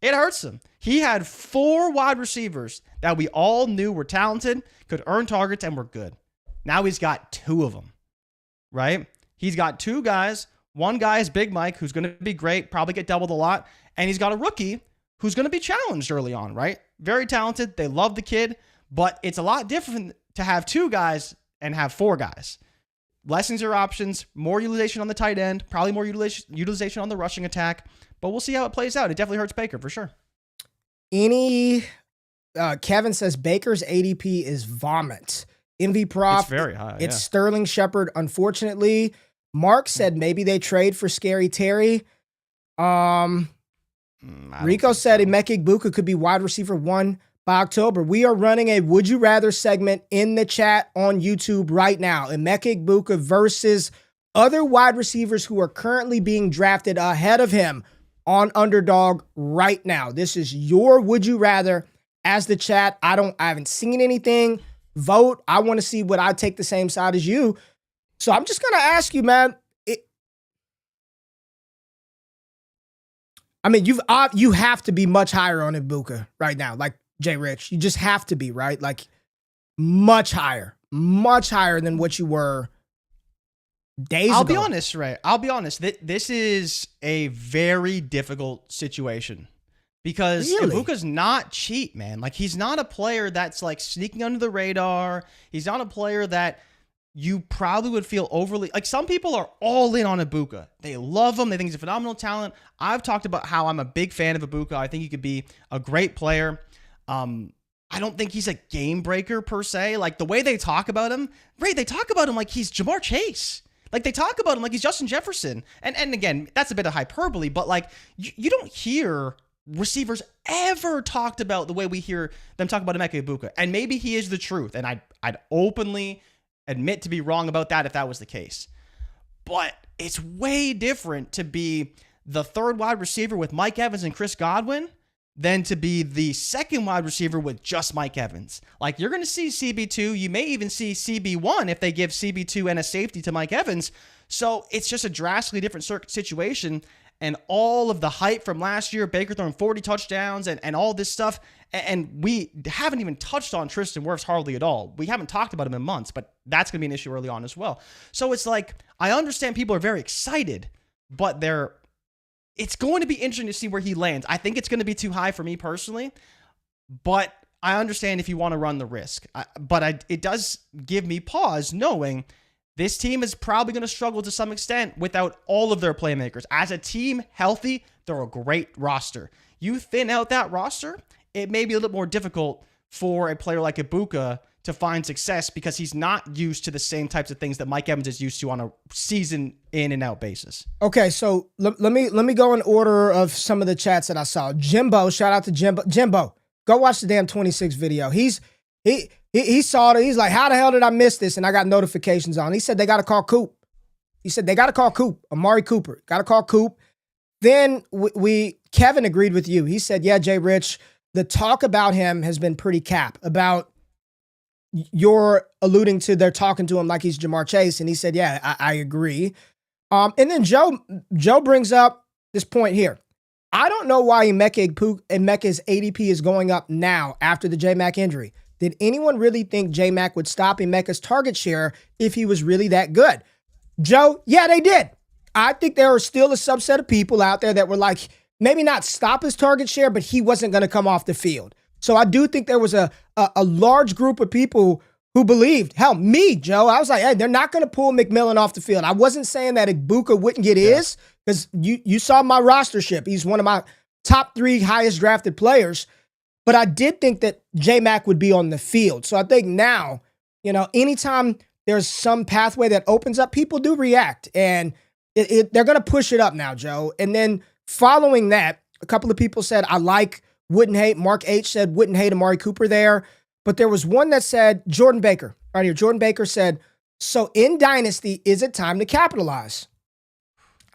It hurts him. He had 4 wide receivers that we all knew were talented, could earn targets, and were good. Now he's got 2 of them, right? He's got 2 guys. One guy is Big Mike, who's going to be great, probably get doubled a lot. And he's got a rookie who's going to be challenged early on, right? Very talented. They love the kid, But it's a lot different to have 2 guys and have 4 guys. Lessens your options, more utilization on the tight end, probably more utilization on the rushing attack. But we'll see how it plays out. It definitely hurts Baker for sure. Kevin says Baker's ADP is vomit. MV prop. It's very high. It's Sterling Shepard, unfortunately. Mark said maybe they trade for Scary Terry. Rico said Emeka Egbuka could be wide receiver 1 by October. We are running a Would You Rather segment in the chat on YouTube right now. Emeka Egbuka versus other wide receivers who are currently being drafted ahead of him on Underdog right now. This is your Would You Rather as the chat. I haven't seen anything. Vote. I want to see what I take the same side as you. So I'm just going to ask you, man. You have to be much higher on Egbuka right now, like JRich. You just have to be, right? Like much higher than what you were days ago. I'll be honest, Ray. I'll be honest. This is a very difficult situation because Egbuka's not cheap, man. Like he's not a player that's like sneaking under the radar. He's not a player that you probably would feel overly like. Some people are all in on Egbuka. They love him. They think he's a phenomenal talent. I've talked about how I'm a big fan of Egbuka. I think he could be a great player. I don't think he's a game breaker per se. Like the way they talk about him, Ray, they talk about him like he's Jamar Chase. Like they talk about him like he's Justin Jefferson. And again, that's a bit of hyperbole, but like you don't hear receivers ever talked about the way we hear them talk about Emeka Egbuka. And maybe he is the truth. And I'd openly admit to be wrong about that if that was the case. But it's way different to be the 3rd wide receiver with Mike Evans and Chris Godwin than to be the 2nd wide receiver with just Mike Evans. Like you're going to see CB2. You may even see CB1 if they give CB2 and a safety to Mike Evans. So it's just a drastically different situation. And all of the hype from last year, Baker throwing 40 touchdowns and all this stuff. And we haven't even touched on Tristan Wirfs hardly at all. We haven't talked about him in months, but that's going to be an issue early on as well. So it's like, I understand people are very excited, but it's going to be interesting to see where he lands. I think it's going to be too high for me personally, but I understand if you want to run the risk. It does give me pause knowing this team is probably going to struggle to some extent without all of their playmakers. As a team, healthy, they're a great roster. You thin out that roster, it may be a little more difficult for a player like Egbuka to find success because he's not used to the same types of things that Mike Evans is used to on a season in and out basis. Okay, so let me go in order of some of the chats that I saw. Jimbo, shout out to Jimbo. Jimbo, go watch the damn 26 video. He saw it. He's like, how the hell did I miss this? And I got notifications on. He said they got to call Coop. Amari Cooper. Got to call Coop. Then Kevin agreed with you. He said, yeah, JRich, the talk about him has been pretty cap. About you're alluding to they're talking to him like he's Jamar Chase. And he said, yeah, I agree. And then Joe brings up this point here. I don't know why Emeka's ADP is going up now after the J-Mac injury. Did anyone really think J-Mac would stop Emeka's target share if he was really that good? Joe, yeah, they did. I think there are still a subset of people out there that were like, maybe not stop his target share, but he wasn't going to come off the field. So I do think there was a large group of people who believed, hell, me, Joe. I was like, hey, they're not going to pull McMillan off the field. I wasn't saying that Egbuka wouldn't get his, because you saw my rostership. He's one of my top 3 highest drafted players. But I did think that J-Mac would be on the field. So I think now, anytime there's some pathway that opens up, people do react. And they're going to push it up now, Joe. And then following that, a couple of people said, wouldn't hate. Mark H said, wouldn't hate Amari Cooper there. But there was one that said, Jordan Baker, right here. Jordan Baker said, so in Dynasty, is it time to capitalize?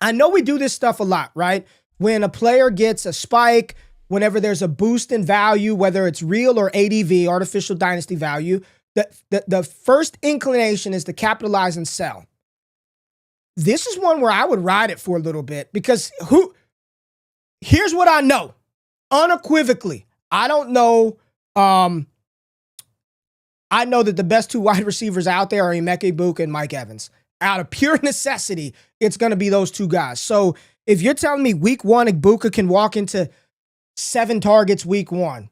I know we do this stuff a lot, right? When a player gets a spike, whenever there's a boost in value, whether it's real or ADV, artificial dynasty value, the first inclination is to capitalize and sell. This is one where I would ride it for a little bit because here's what I know. Unequivocally, I don't know. I know that the best 2 wide receivers out there are Emeka Egbuka and Mike Evans. Out of pure necessity, it's going to be those 2 guys. So if you're telling me week 1, Egbuka can walk into 7 targets week 1,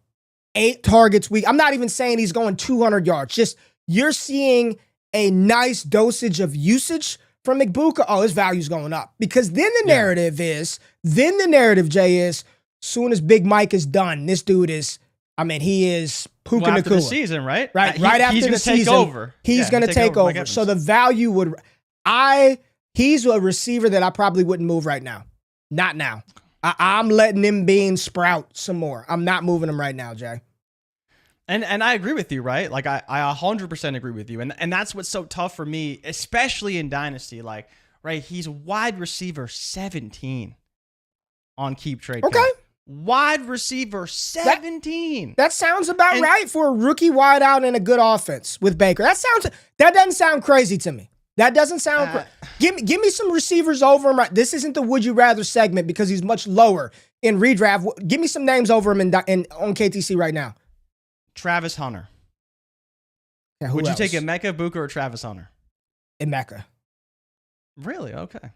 8 targets week. I'm not even saying he's going 200 yards. Just you're seeing a nice dosage of usage from Egbuka. Oh, his value's going up. Because then the narrative Jay, is soon as Big Mike is done, this dude is, he is Puka after Nacua. the season, right? Right after the season. Take over. He's going to take over. So the value he's a receiver that I probably wouldn't move right now. Not now. I'm letting him beans sprout some more. I'm not moving him right now, Jay. And I agree with you, right? Like I 100% agree with you. And that's what's so tough for me, especially in Dynasty. Like, right, he's wide receiver 17 on Keep Trade. Okay. Count. Wide receiver 17. That sounds about right for a rookie wide out in a good offense with Baker. That doesn't sound crazy to me. That doesn't sound crazy. Give me some receivers over him. This isn't the would you rather segment because he's much lower in redraft. Give me some names over him on KTC right now. Travis Hunter. Yeah, would you else? take Emeka Egbuka or Travis Hunter? Emeka. Really? Okay.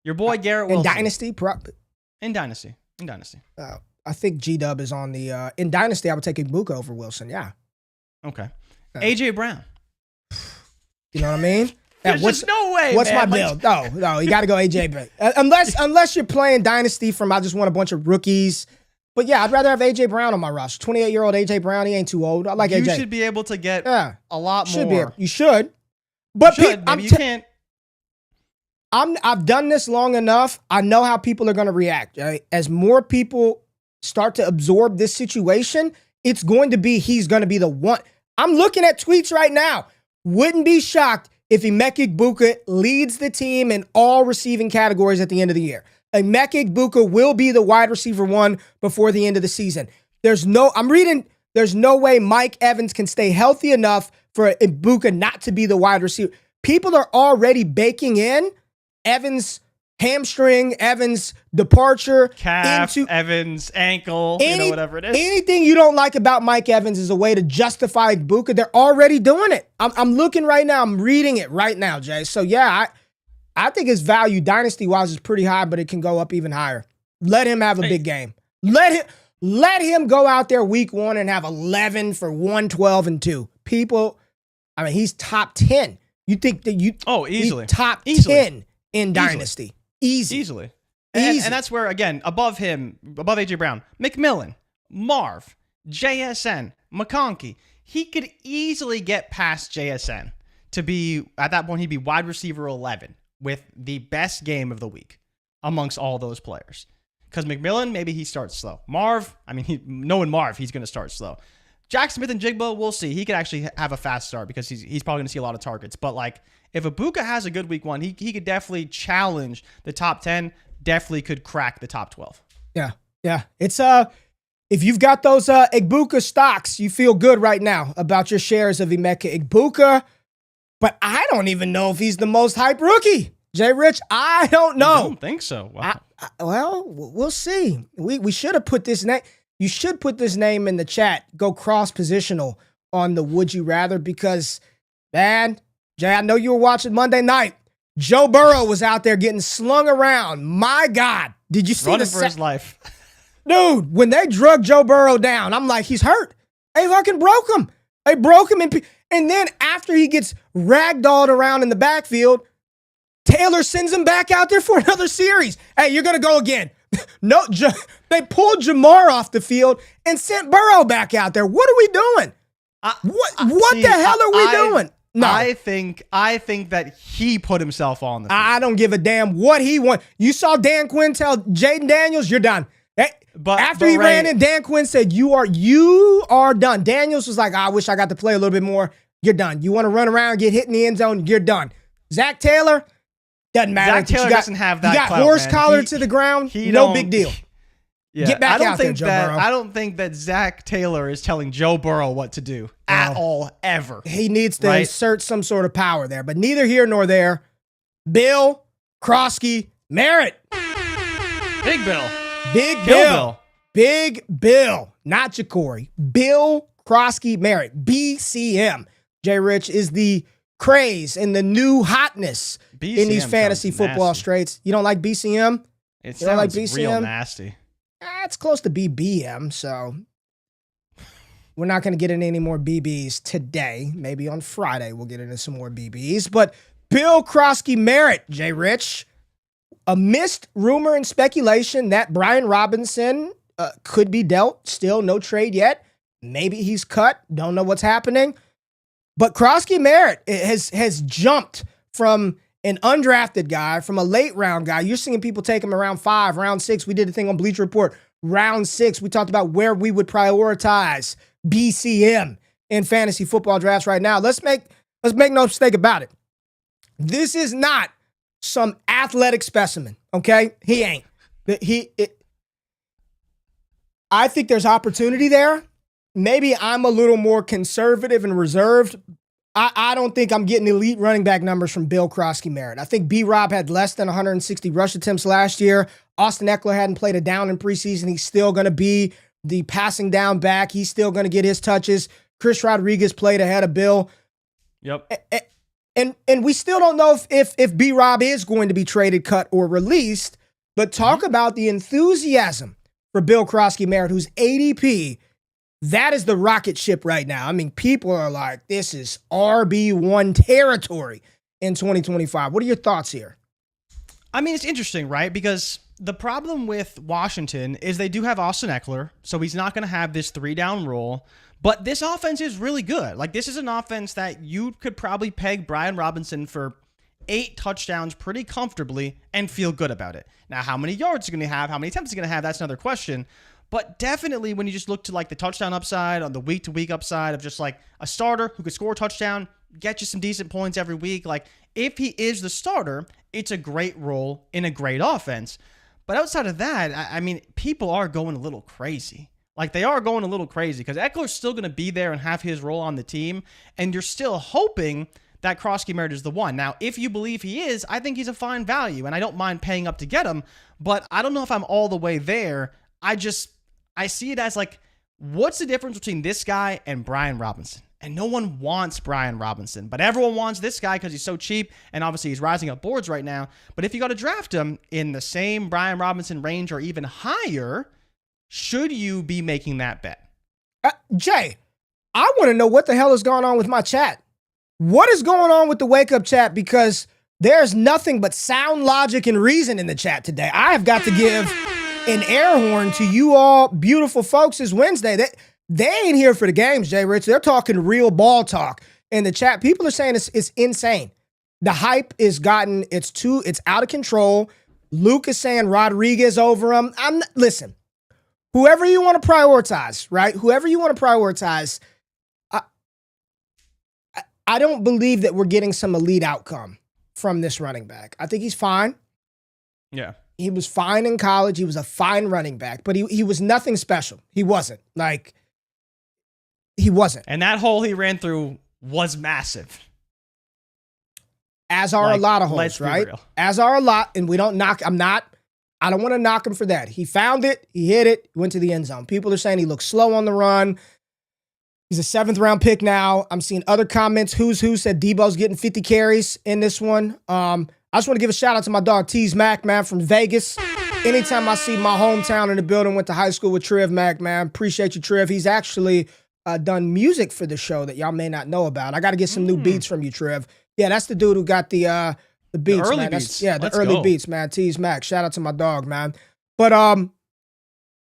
Your boy Garrett Wilson. In Dynasty? In Dynasty. I think G-Dub is on the... in Dynasty, I would take Egbuka over Wilson, yeah. Okay. A.J. Brown. You know what I mean? There's just no way, What's man. my build? No, you got to go A.J. Brown. Unless you're playing Dynasty from I just want a bunch of rookies. But yeah, I'd rather have A.J. Brown on my roster. 28-year-old A.J. Brown, he ain't too old. I like A.J. You should be able to get a lot more. You should. But you can't. I've done this long enough. I know how people are going to react. Right? As more people start to absorb this situation, it's going to be he's going to be the one. I'm looking at tweets right now. Wouldn't be shocked if Emeka Egbuka leads the team in all receiving categories at the end of the year. Emeka Egbuka will be the wide receiver 1 before the end of the season. There's no way Mike Evans can stay healthy enough for Egbuka not to be the wide receiver. People are already baking in Evans' hamstring, Evans' departure. Calf, Evans' ankle, whatever it is. Anything you don't like about Mike Evans is a way to justify Egbuka. They're already doing it. I'm looking right now. I'm reading it right now, Jay. So, yeah, I think his value dynasty-wise is pretty high, but it can go up even higher. Let him have a big game. Let him go out there week 1 and have 11 for 112 and 2. People, he's top 10. You think that easily. He's top 10 in Dynasty. Easily. And that's where, again, above him, above A.J. Brown, McMillan, Marv, JSN, McConkey, he could easily get past JSN to be, at that point, he'd be wide receiver 11 with the best game of the week amongst all those players. Because McMillan, maybe he starts slow. Marv, knowing Marv, he's going to start slow. Jack Smith and Jigba, we'll see. He could actually have a fast start because he's probably going to see a lot of targets. But if Egbuka has a good week 1, he could definitely challenge the top 10. Definitely could crack the top 12. Yeah. It's if you've got those Egbuka stocks, you feel good right now about your shares of Emeka Egbuka. But I don't even know if he's the most hyped rookie. JRich, I don't know. I don't think so. Wow. Well, we'll see. We should have put this name. You should put this name in the chat. Go cross-positional on the Would You Rather because, man, Jay, I know you were watching Monday night. Joe Burrow was out there getting slung around. My God. Did you see running for his life? Dude, when they drug Joe Burrow down, I'm like, he's hurt. They fucking broke him. They broke him. And then after he gets ragdolled around in the backfield, Taylor sends him back out there for another series. Hey, you're going to go again. No, they pulled Jamar off the field and sent Burrow back out there. What are we doing? What the hell are we doing? No. I think that he put himself on the field. I don't give a damn what he wants. You saw Dan Quinn tell Jaden Daniels, you're done. After he ran in, Dan Quinn said, you are done. Daniels was like, I wish I got to play a little bit more. You're done. You want to run around, get hit in the end zone, you're done. Zach Taylor, doesn't matter. Zach Taylor doesn't have that. You got horse collar to the ground, no big deal. Yeah, get back out there, Joe Burrow. I don't think that Zach Taylor is telling Joe Burrow what to do at all, ever. He needs to insert some sort of power there, but neither here nor there. Bill, Crosky, Merritt. Big Bill. Big Bill. Not Jacory. Bill, Crosky, Merritt. BCM. JRich is the craze and the new hotness BCM in these fantasy football nasty. Straits. You don't like BCM? It sounds real nasty. It's close to BBM, so. We're not going to get into any more BBs today. Maybe on Friday we'll get into some more BBs. But Bill Crosky Merritt, JRich, amidst rumor and speculation that Brian Robinson could be dealt. Still no trade yet. Maybe he's cut. Don't know what's happening. But Crosky Merritt has jumped from an undrafted guy, from a late round guy. You're seeing people take him around 5, round 6. We did a thing on Bleacher Report. Round 6, we talked about where we would prioritize BCM in fantasy football drafts right now. Let's make no mistake about it. This is not some athletic specimen, okay? He ain't. I think there's opportunity there. Maybe I'm a little more conservative and reserved. I don't think I'm getting elite running back numbers from Bill Crosky Merritt. I think B-Rob had less than 160 rush attempts last year. Austin Eckler hadn't played a down in preseason. He's still going to be the passing down back. He's still going to get his touches. Chris Rodriguez played ahead of Bill. Yep. And we still don't know if B-Rob is going to be traded, cut, or released. But talk about the enthusiasm for Bill Crosky Merritt, who's ADP. That is the rocket ship right now. I mean, people are like, this is RB1 territory in 2025. What are your thoughts here? I mean, it's interesting, right? Because the problem with Washington is they do have Austin Eckler, so he's not going to have this 3-down role. But this offense is really good. Like, this is an offense that you could probably peg Brian Robinson for 8 touchdowns pretty comfortably and feel good about it. Now, how many yards is going to have, how many attempts is going to have, that's another question. But definitely when you just look to like the touchdown upside, on the week-to-week upside of just like a starter who could score a touchdown, get you some decent points every week. Like, if he is the starter, it's a great role in a great offense. But outside of that, I mean, people are going a little crazy. Like, they are going a little crazy because Eckler's still going to be there and have his role on the team. And you're still hoping that Crosky Merritt is the one. Now, if you believe he is, I think he's a fine value. And I don't mind paying up to get him. But I don't know if I'm all the way there. I see it as like, what's the difference between this guy and Brian Robinson? And no one wants Brian Robinson, but everyone wants this guy because he's so cheap, and obviously he's rising up boards right now. But if you got to draft him in the same Brian Robinson range or even higher, should you be making that bet? Jay, I want to know what the hell is going on with my chat. What is going on with the Wake Up chat? Because there's nothing but sound logic and reason in the chat today. I have got to give an air horn to you all beautiful folks. It's Wednesday. They ain't here for the games, JRich. They're talking real ball talk in the chat. People are saying it's insane. The hype is it's out of control. Luke is saying Rodriguez over him. Listen, whoever you want to prioritize, right? Whoever you want to prioritize, I don't believe that we're getting some elite outcome from this running back. I think he's fine. Yeah. He was fine in college. He was a fine running back, but he was nothing special. He wasn't. He wasn't. And that hole he ran through was massive. As are a lot of holes, right? As are a lot, and we don't knock. I don't want to knock him for that. He found it. He hit it. Went to the end zone. People are saying he looks slow on the run. He's a 7th round pick now. I'm seeing other comments. Who said Debo's getting 50 carries in this one. I just want to give a shout out to my dog, Tease Mac, man, from Vegas. Anytime I see my hometown in the building, went to high school with Trev Mac, man. Appreciate you, Trev. He's actually done music for the show that y'all may not know about. I got to get some new beats from you, Trev. Yeah, that's the dude who got the beats, the early man. Beats. The early beats, man. Tease Mac. Shout out to my dog, man. But,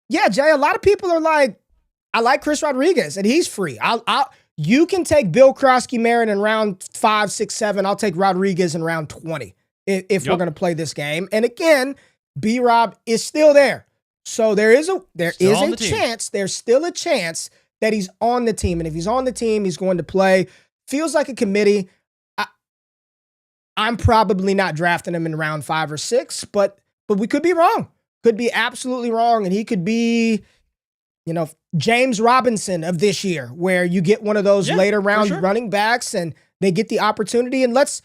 yeah, Jay, a lot of people are like, I like Chris Rodriguez, and he's free. You can take Bill Crosky Merritt in round 5, 6, 7. I'll take Rodriguez in round 20. If we're going to play this game. And again, B-Rob is still there. So there's still a chance that he's on the team. And if he's on the team, he's going to play. Feels like a committee. I'm probably not drafting him in round 5 or 6, but we could be wrong. Could be absolutely wrong. And he could be, James Robinson of this year, where you get one of those later round running backs and they get the opportunity. And let's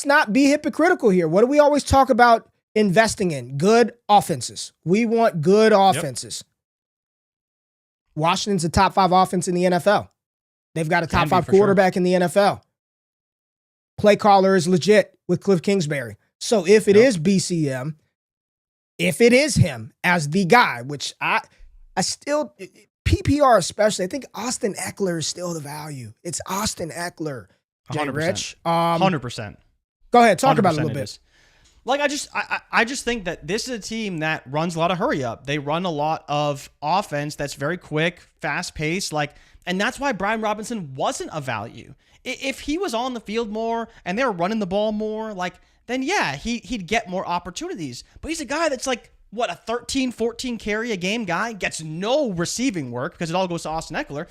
not be hypocritical here. What do we always talk about investing in? Good offenses. We want good offenses. Yep. Washington's a top 5 offense in the NFL. They've got a top 5 quarterback in the NFL. Play caller is legit with Cliff Kingsbury. So if it is BCM, if it is him as the guy, which I still, PPR especially, I think Austin Eckler is still the value. It's Austin Eckler. 100%. JRich. 100%. Go ahead, talk about it a little bit. Like, I just think that this is a team that runs a lot of hurry up. They run a lot of offense that's very quick, fast paced, and that's why Brian Robinson wasn't a value. If he was on the field more and they were running the ball more, then yeah, he'd get more opportunities. But he's a guy that's a 13, 14 carry a game guy, gets no receiving work because it all goes to Austin Eckler.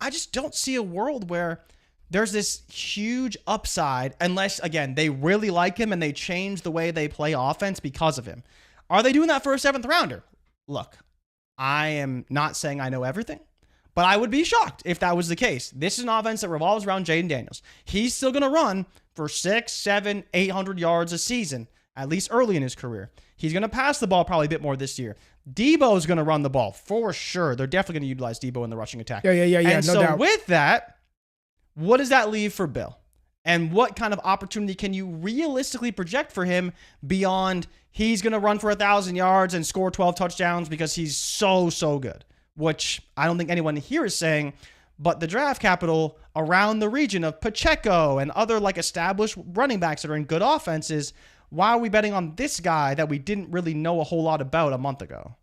I just don't see a world where there's this huge upside unless, again, they really like him and they change the way they play offense because of him. Are they doing that for a 7th rounder? Look, I am not saying I know everything, but I would be shocked if that was the case. This is an offense that revolves around Jayden Daniels. He's still going to run for 600, 700, 800 yards a season, at least early in his career. He's going to pass the ball probably a bit more this year. Debo's going to run the ball for sure. They're definitely going to utilize Debo in the rushing attack. Yeah, and no so doubt. With that, what does that leave for Bill? And what kind of opportunity can you realistically project for him beyond he's going to run for 1,000 yards and score 12 touchdowns because he's so good? Which I don't think anyone here is saying, but the draft capital around the region of Pacheco and other established running backs that are in good offenses, why are we betting on this guy that we didn't really know a whole lot about a month ago?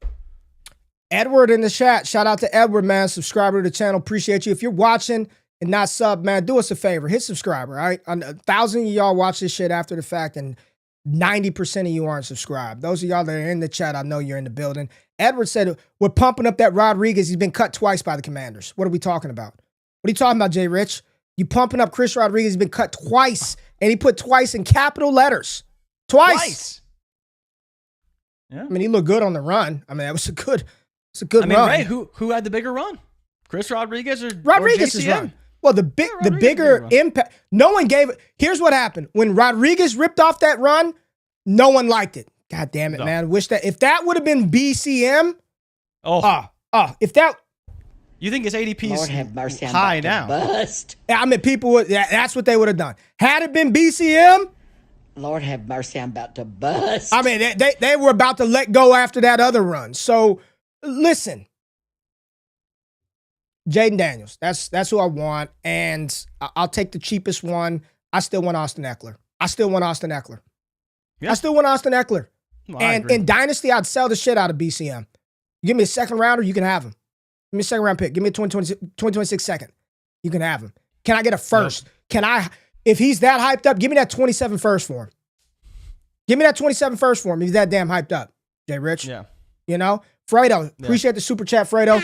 Edward in the chat. Shout out to Edward, man. Subscriber to the channel. Appreciate you. If you're watching and not sub, man, do us a favor. Hit subscribe, all right? 1,000 of y'all watch this shit after the fact, and 90% of you aren't subscribed. Those of y'all that are in the chat, I know you're in the building. Edward said, we're pumping up that Rodriguez. He's been cut twice by the Commanders. What are we talking about? What are you talking about, JRich? You pumping up Chris Rodriguez. He's been cut twice, and he put twice in capital letters. Twice. Yeah. I mean, he looked good on the run. I mean, that was a good run. Ray, who had the bigger run? Chris Rodriguez or Rodriguez's run? Well, the bigger impact. No one gave it. Here's what happened. When Rodriguez ripped off that run, no one liked it. God damn it, man. Wish that if that would have been BCM. If that. You think his ADP Lord have mercy, is high now? Bust. I mean, people would. That's what they would have done. Had it been BCM. Lord have mercy, I'm about to bust. I mean, they were about to let go after that other run. So listen. Jayden Daniels, that's who I want, and I'll take the cheapest one. I still want Austin Eckler. Yeah. I still want Austin Eckler. Well, and in Dynasty, I'd sell the shit out of BCM. You give me a 2nd rounder, you can have him. Give me a 2nd round pick. Give me a 2026 second. You can have him. Can I get a first? Yep. Can I, if he's that hyped up, give me that 27 first for him. Give me that 27 first for him if he's that damn hyped up. JRich. Yeah. You know? Fredo, appreciate the super chat, Fredo.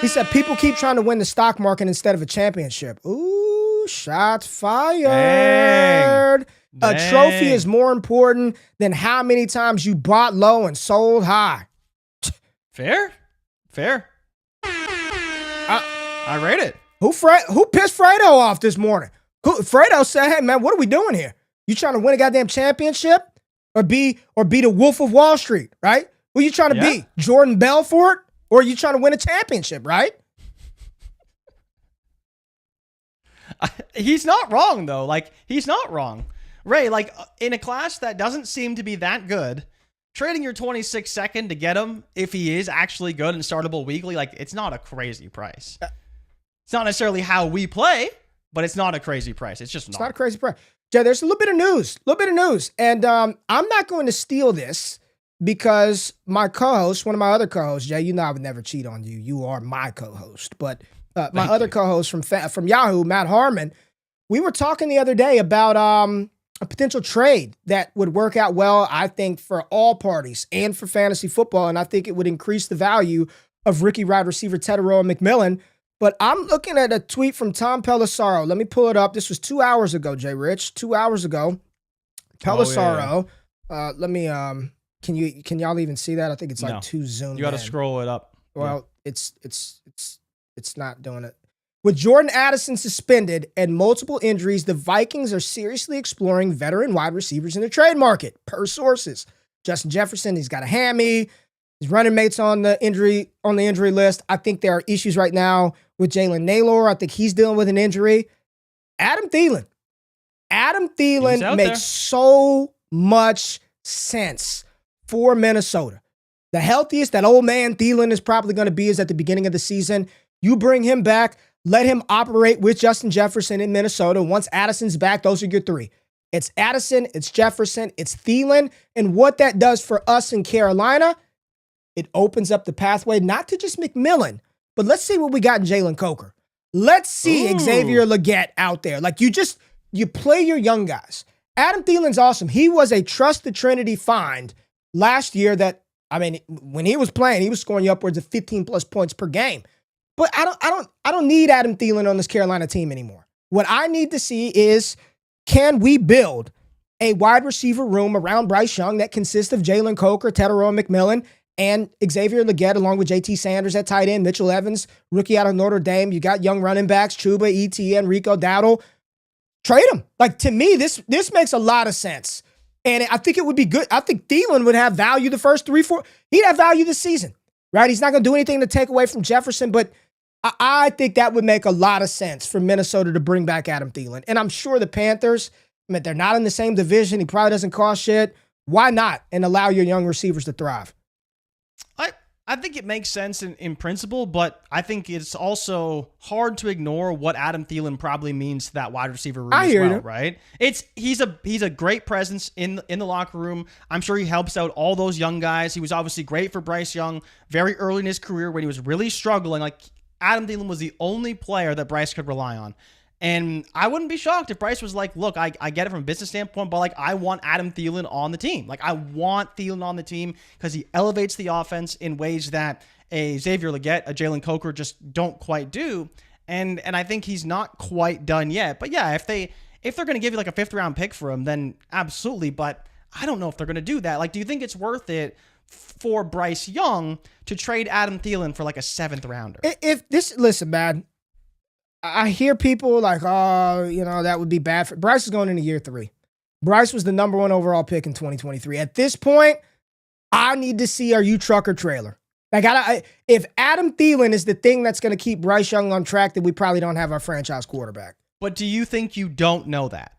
He said, people keep trying to win the stock market instead of a championship. Ooh, shots fired. Dang. A trophy is more important than how many times you bought low and sold high. Fair. I rate it. Who pissed Fredo off this morning? Fredo said, hey, man, what are we doing here? You trying to win a goddamn championship or be the Wolf of Wall Street, right? Who you trying to be? Jordan Belfort? Or are you trying to win a championship, right? He's not wrong, though. He's not wrong. Ray, in a class that doesn't seem to be that good, trading your 26 second to get him, if he is actually good and startable weekly, it's not a crazy price. It's not necessarily how we play, but it's not a crazy price. It's just not. It's not a crazy price. Jay, there's a little bit of news. And I'm not going to steal this, because my co-host, one of my other co-hosts, Jay, you know I would never cheat on you. You are my co-host. But my other co-host from Yahoo, Matt Harmon, we were talking the other day about a potential trade that would work out well, I think, for all parties and for fantasy football. And I think it would increase the value of rookie wide receiver Teteroa McMillan. But I'm looking at a tweet from Tom Pelissaro. Let me pull it up. This was 2 hours ago, JRich. 2 hours ago. Pelissaro. Let me... Can y'all even see that? I think it's too zoomed. You got to scroll it up. Well, it's not doing it. With Jordan Addison suspended and multiple injuries, the Vikings are seriously exploring veteran wide receivers in the trade market, per sources. Justin Jefferson, he's got a hammy. His running mates on the injury list. I think there are issues right now with Jalen Naylor. I think he's dealing with an injury. Adam Thielen makes so much sense for Minnesota. The healthiest that old man Thielen is probably going to be is at the beginning of the season. You bring him back, let him operate with Justin Jefferson in Minnesota. Once Addison's back, those are your three. It's Addison, it's Jefferson, it's Thielen. And what that does for us in Carolina, it opens up the pathway, not to just McMillan, but let's see what we got in Jalen Coker. Let's see Xavier Legette out there. Like, you play your young guys. Adam Thielen's awesome. He was a trust the Trinity find last year that, I mean, when he was playing, he was scoring you upwards of 15 plus points per game. But I don't need Adam Thielen on this Carolina team anymore. What I need to see is, can we build a wide receiver room around Bryce Young that consists of Jalen Coker, Teteroa McMillan, and Xavier Legette, along with JT Sanders at tight end, Mitchell Evans, rookie out of Notre Dame. You got young running backs, Chuba, ETN, Rico Dowdle. Trade him. Like, to me, this makes a lot of sense. And I think it would be good. I think Thielen would have value the first 3-4. He'd have value this season, right? He's not going to do anything to take away from Jefferson, but I think that would make a lot of sense for Minnesota to bring back Adam Thielen. And I'm sure the Panthers, I mean, they're not in the same division. He probably doesn't cost shit. Why not? And allow your young receivers to thrive. I think it makes sense in principle, but I think it's also hard to ignore what Adam Thielen probably means to that wide receiver room as well, right? He's a great presence in the locker room. I'm sure he helps out all those young guys. He was obviously great for Bryce Young very early in his career when he was really struggling. Like, Adam Thielen was the only player that Bryce could rely on. And I wouldn't be shocked if Bryce was like, look, I get it from a business standpoint, but like, I want Adam Thielen on the team. Like, I want Thielen on the team because he elevates the offense in ways that a Xavier Legette, a Jalen Coker just don't quite do. And I think he's not quite done yet. But yeah, if they're going to give you like a 5th round pick for him, then absolutely. But I don't know if they're going to do that. Like, do you think it's worth it for Bryce Young to trade Adam Thielen for like a 7th rounder? Listen, man, I hear people like, oh, that would be bad for Bryce is going into year 3. Bryce was the number 1 overall pick in 2023. At this point, I need to see, are you truck or trailer? Like, if Adam Thielen is the thing that's going to keep Bryce Young on track, then we probably don't have our franchise quarterback. But do you think you don't know that?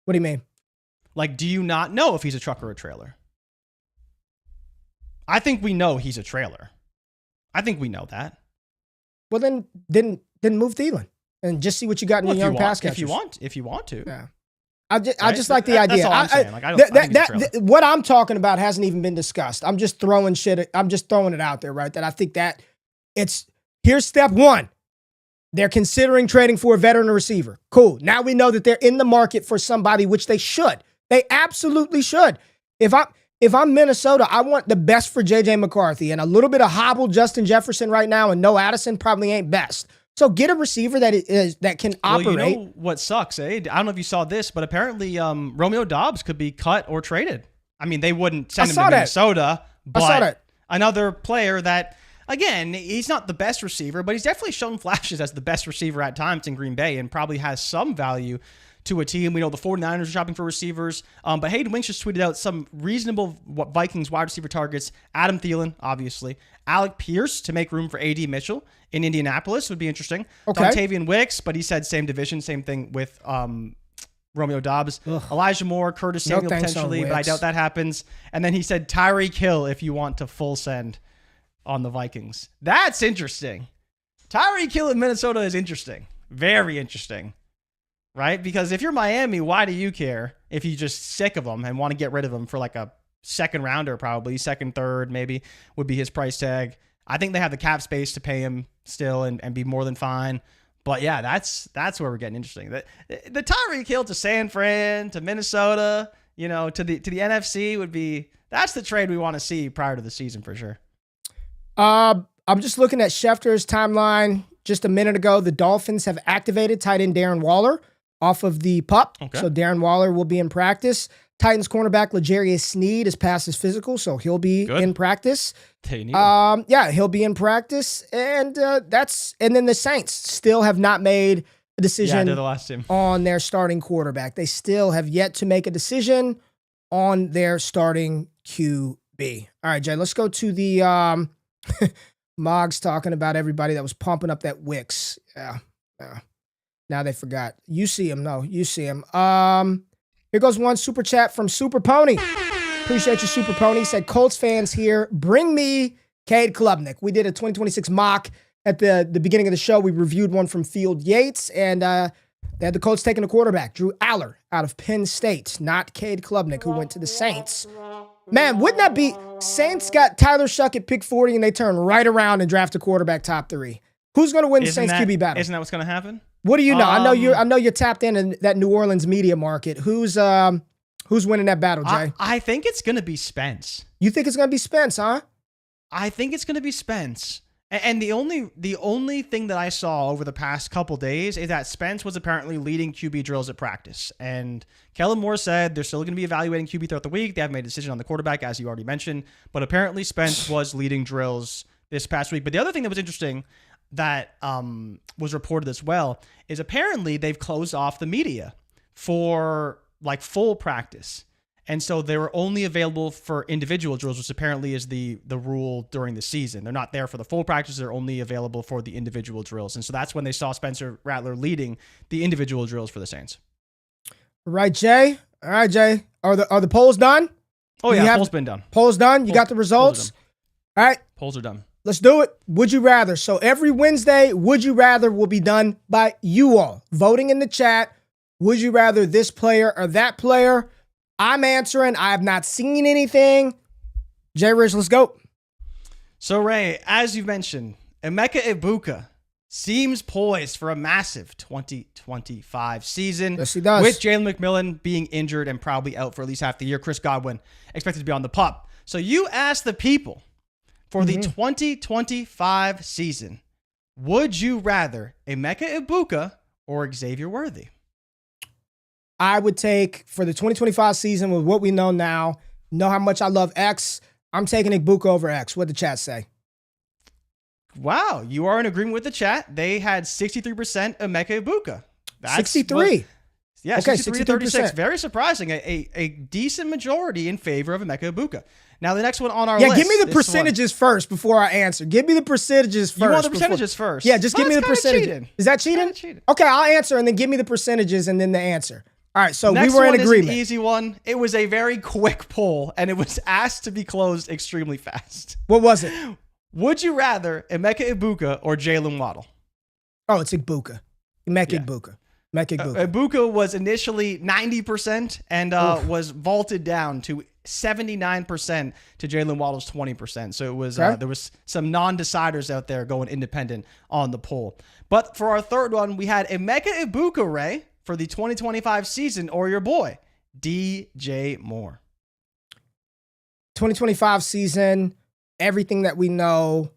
What do you mean? Like, do you not know if he's a truck or a trailer? I think we know he's a trailer. I think we know that. Well, then move Thielen and just see what you got in your young pass catchers. If you want to. Yeah. I just like the idea. That's all I'm saying. Like, I think what I'm talking about hasn't even been discussed. I'm just throwing shit. I'm just throwing it out there, right? That I think that here's step 1. They're considering trading for a veteran receiver. Cool. Now we know that they're in the market for somebody, which they should. They absolutely should. If I'm Minnesota, I want the best for J.J. McCarthy, and a little bit of hobbled Justin Jefferson right now and no Addison probably ain't best. So get a receiver that can operate. Well, you know what sucks, eh? I don't know if you saw this, but apparently Romeo Doubs could be cut or traded. I mean, they wouldn't send him to Minnesota, but another player that, again, he's not the best receiver, but he's definitely shown flashes as the best receiver at times in Green Bay and probably has some value to a team. We know the 49ers are shopping for receivers, but Hayden Winks just tweeted out some reasonable Vikings wide receiver targets. Adam Thielen, obviously. Alec Pierce to make room for A.D. Mitchell in Indianapolis would be interesting. Okay. Dontavian Wicks, but he said same division, same thing with Romeo Doubs. Ugh. Elijah Moore, Curtis Samuel potentially, but I doubt that happens. And then he said Tyreek Hill if you want to full send on the Vikings. That's interesting. Tyreek Hill in Minnesota is interesting. Very interesting. Right? Because if you're Miami, why do you care if you're just sick of him and want to get rid of him for like a 2nd rounder, probably 2nd, 3rd, maybe would be his price tag. I think they have the cap space to pay him still and be more than fine. But yeah, that's where we're getting interesting. The Tyreek Hill to San Fran, to Minnesota, to the NFC that's the trade we want to see prior to the season for sure. I'm just looking at Schefter's timeline just a minute ago. The Dolphins have activated tight end Darren Waller off of the PUP. Okay. So Darren Waller will be in practice. Titans cornerback L'Jarius Sneed has passed his physical, so he'll be in practice. Yeah, he'll be in practice. And and then the Saints still have not made a decision on their starting quarterback. They still have yet to make a decision on their starting QB. All right, Jay, let's go to the Mog's talking about everybody that was pumping up that Wicks. Yeah. Now they forgot. You see him. No, you see him. Here goes one super chat from Super Pony. Appreciate you, Super Pony. Said, Colts fans here, bring me Cade Klubnik. We did a 2026 mock at the beginning of the show. We reviewed one from Field Yates, and they had the Colts taking a quarterback, Allar, out of Penn State, not Cade Klubnik, who went to the Saints. Man, wouldn't that be... Saints got Tyler Shuck at pick 40, and they turn right around and draft a quarartap top 3. Who's going to win the Saints QB battle? Isn't that what's going to happen? What do you know? I know you're tapped into that New Orleans media market. Who's winning that battle, Jay? I think it's going to be Spence. You think it's going to be Spence, huh? I think it's going to be Spence. And the only thing that I saw over the past couple days is that Spence was apparently leading QB drills at practice. And Kellen Moore said they're still going to be evaluating QB throughout the week. They haven't made a decision on the quarterback, as you already mentioned. But apparently Spence was leading drills this past week. But the other thing that was interesting that was reported as well is apparently they've closed off the media for like full practice. And so they were only available for individual drills, which apparently is the rule during the season. They're not there for the full practice. They're only available for the individual drills. And so that's when they saw Spencer Rattler leading the individual drills for the Saints. Right, Jay. All right, Jay. Are the polls done? Oh, yeah, polls been done. Polls done? You got the results? All right. Polls are done. Let's do it. Would you rather? So every Wednesday, Would You Rather will be done by you all. Voting in the chat. Would you rather this player or that player? I'm answering. I have not seen anything. JRich, let's go. So, Ray, as you mentioned, Emeka Egbuka seems poised for a massive 2025 season. Yes, he does. With Jalen McMillan being injured and probably out for at least half the year. Chris Godwin expected to be on the pup. So you asked the people for the 2025 season, would you rather Emeka Egbuka or Xavier Worthy? I would take, for the 2025 season, with what we know now, know how much I love X, I'm taking Egbuka over X. What'd the chat say? Wow, you are in agreement with the chat. They had 63% Emeka Egbuka. 63? Yeah, okay, 63 to 36. Very surprising. A decent majority in favor of Emeka Egbuka. Now, the next one on our list. Yeah, give me the percentages first before I answer. Give me the percentages first. You want the percentages first? Yeah, just give me the percentages. Is that cheating? Okay, I'll answer and then give me the percentages and then the answer. All right, so next we were in one agreement. Is an easy one. It was a very quick poll, and it was asked to be closed extremely fast. What was it? Would you rather Emeka Egbuka or Jalen Waddle? Oh, it's Egbuka. Emeka Egbuka. Egbuka was initially 90% and was vaulted down to 79% to Jalen Waddle's 20%. So it was there was some non-deciders out there going independent on the poll. But for our third one, we had Emeka Egbuka, Ray, for the 2025 season, or your boy, DJ Moore. 2025 season, everything that we know,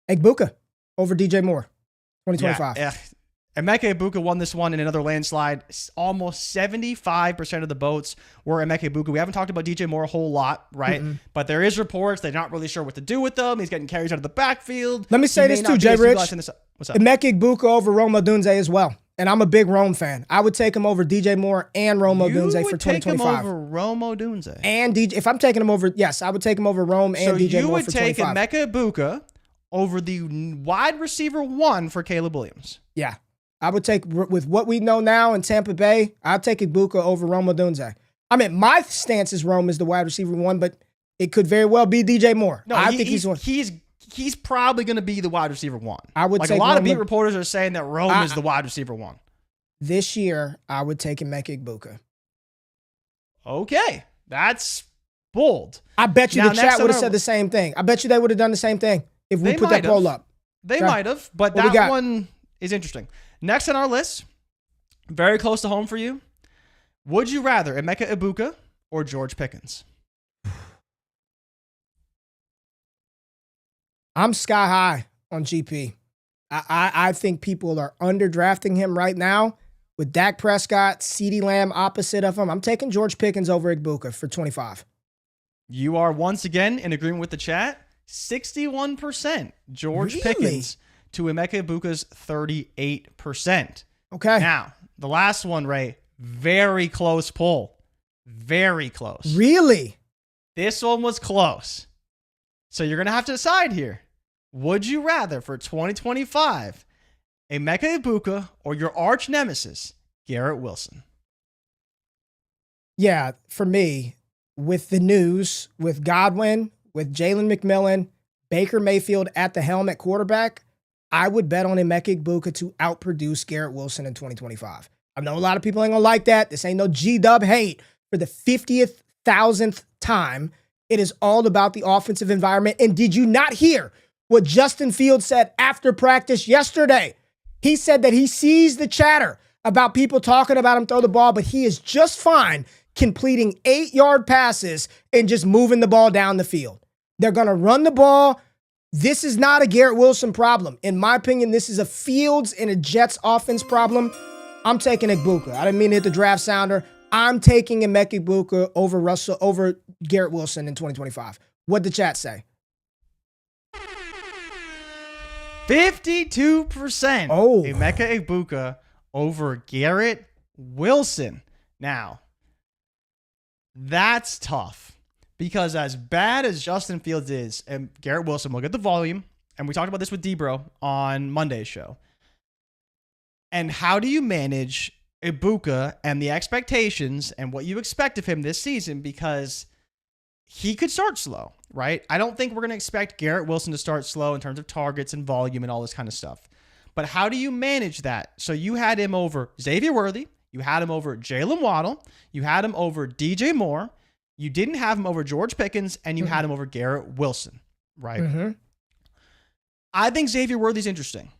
Egbuka over DJ Moore. 2025. Yeah. Emeka Egbuka won this one in another landslide. Almost 75% of the votes were Emeka Egbuka. We haven't talked about DJ Moore a whole lot, right? But there is reports they're not really sure what to do with them. He's getting carries out of the backfield. Let me say this too, JRich. What's up? Emeka Egbuka over Rome Odunze as well. And I'm a big Rome fan. I would take him over DJ Moore and Rome Odunze for 2025. You would take him over Rome Odunze? And DJ, if I'm taking him over, yes, I would take him over Rome and DJ Moore for 2025. So you would take Emeka Egbuka over the wide receiver 1 for Caleb Williams? Yeah. I would take, with what we know now in Tampa Bay, I'd take Egbuka over Rome Odunze. I mean, my stance is Rome is the wide receiver 1, but it could very well be DJ Moore. No, I think he's probably going to be the wide receiver 1. I would like take a lot Rome, of beat reporters are saying that Rome is the wide receiver 1. This year, I would take Emeka Egbuka. Okay, that's bold. I bet you the chat would have said the same thing. I bet you they would have done the same thing if we put that poll up. They might have, but that one is interesting. Next on our list, very close to home for you. Would you rather Emeka Egbuka or George Pickens? I'm sky high on GP. I think people are underdrafting him right now with Dak Prescott, CeeDee Lamb opposite of him. I'm taking George Pickens over Egbuka for 25. You are once again in agreement with the chat. 61% George Pickens to Emeka Egbuka's 38%. Okay. Now, the last one, Ray, very close poll. Very close. Really? This one was close. So you're going to have to decide here. Would you rather for 2025 Emeka Egbuka or your arch nemesis, Garrett Wilson? Yeah, for me, with the news, with Godwin, with Jalen McMillan, Baker Mayfield at the helm at quarterback, I would bet on Emeka Egbuka to outproduce Garrett Wilson in 2025. I know a lot of people ain't gonna like that. This ain't no G-dub hate. For the 50th, 1000th time, it is all about the offensive environment. And did you not hear what Justin Fields said after practice yesterday? He said that he sees the chatter about people talking about him throw the ball, but he is just fine completing 8-yard passes and just moving the ball down the field. They're going to run the ball. This is not a Garrett Wilson problem. In my opinion, this is a Fields and a Jets offense problem. I'm taking Egbuka. I didn't mean to hit the draft sounder. I'm taking Emeka Egbuka over Garrett Wilson in 2025. What'd the chat say? 52%. Oh. Emeka Egbuka over Garrett Wilson. Now, that's tough because as bad as Justin Fields is, and Garrett Wilson will get the volume, and we talked about this with Debro on Monday's show. And how do you manage Egbuka and the expectations and what you expect of him this season? Because he could start slow, right? I don't think we're going to expect Garrett Wilson to start slow in terms of targets and volume and all this kind of stuff. But how do you manage that? So you had him over Xavier Worthy. You had him over Jalen Waddle. You had him over DJ Moore. You didn't have him over George Pickens, and you had him over Garrett Wilson, right? Mm-hmm. I think Xavier Worthy's interesting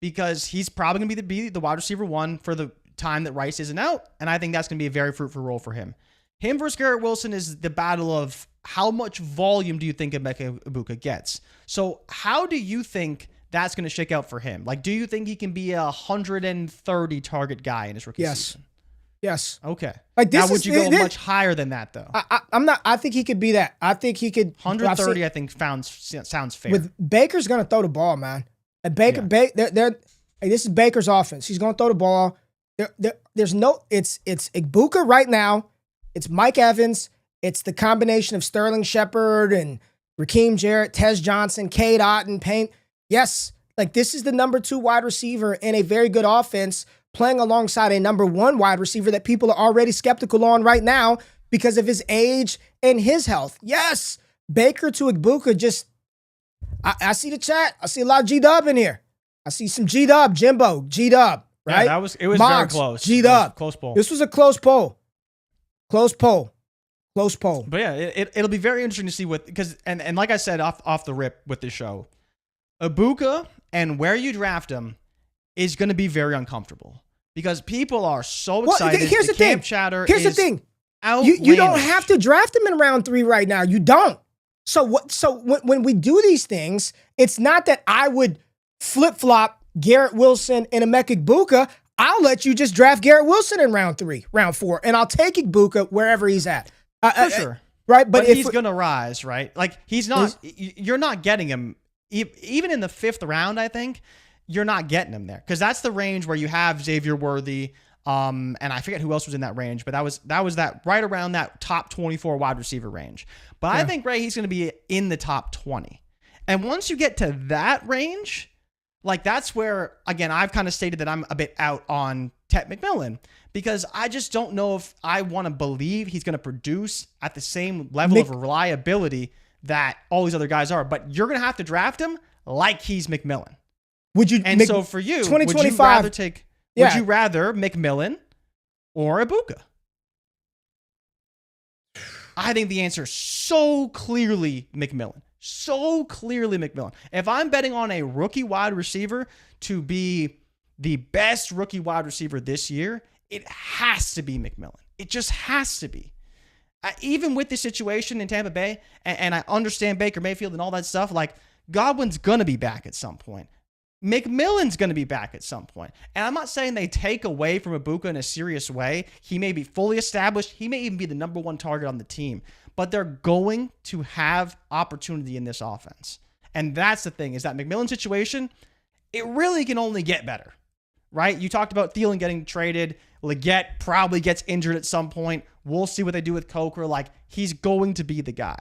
because he's probably going to be the wide receiver one for the time that Rice isn't out, and I think that's going to be a very fruitful role for him. Him versus Garrett Wilson is the battle of how much volume do you think Emeka Egbuka gets? So how do you think that's going to shake out for him? Like, do you think he can be a 130 target guy in his rookie season? Yes. Okay. Like this now, would you go much higher than that, though? I'm not. I think he could be that. I think he could. 130, I think, sounds fair. With Baker's going to throw the ball, man. And Baker, hey, this is Baker's offense. He's going to throw the ball. There's no. It's Egbuka right now. It's Mike Evans. It's the combination of Sterling Shepard and Raheem Jarrett, Tez Johnson, Cade Otton, Payne. Yes, like this is the number 2 wide receiver in a very good offense playing alongside a number 1 wide receiver that people are already skeptical on right now because of his age and his health. Yes, Baker to Egbuka just, I see the chat. I see a lot of G-Dub in here. I see some G-Dub, Jimbo, G-Dub, right? Yeah, it was Moggs, very close. G-Dub. Close poll. This was a close poll. Close poll. But yeah, it'll be very interesting to see what, because, and like I said off the rip with this show, Egbuka and where you draft him is going to be very uncomfortable because people are so excited. Here's the thing. Chatter Here's the thing. You don't have to draft him in round 3 right now. You don't. So when we do these things, it's not that I would flip-flop Garrett Wilson and Emeka Egbuka. I'll let you just draft Garrett Wilson in round 3, round 4, and I'll take Egbuka wherever he's at. For sure. Right? But he's going to rise, right? Like, you're not getting him. Even in the 5th round, I think, you're not getting him there. Because that's the range where you have Xavier Worthy, and I forget who else was in that range, but that was right around that top 24 wide receiver range. But I think, Ray, he's going to be in the top 20. And once you get to that range, like that's where, again, I've kind of stated that I'm a bit out on Tet McMillan because I just don't know if I want to believe he's going to produce at the same level of reliability that all these other guys are. But you're going to have to draft him like he's McMillan. So for you, 2025, would you rather McMillan or Egbuka? I think the answer is so clearly McMillan. So clearly McMillan. If I'm betting on a rookie wide receiver to be the best rookie wide receiver this year, it has to be McMillan. It just has to be. Even with the situation in Tampa Bay, and I understand Baker Mayfield and all that stuff, like Godwin's going to be back at some point. McMillan's going to be back at some point. And I'm not saying they take away from Egbuka in a serious way. He may be fully established. He may even be the number 1 target on the team. But they're going to have opportunity in this offense. And that's the thing, is that McMillan situation, it really can only get better, right? You talked about Thielen getting traded. Leggett probably gets injured at some point. We'll see what they do with Coker. Like, he's going to be the guy.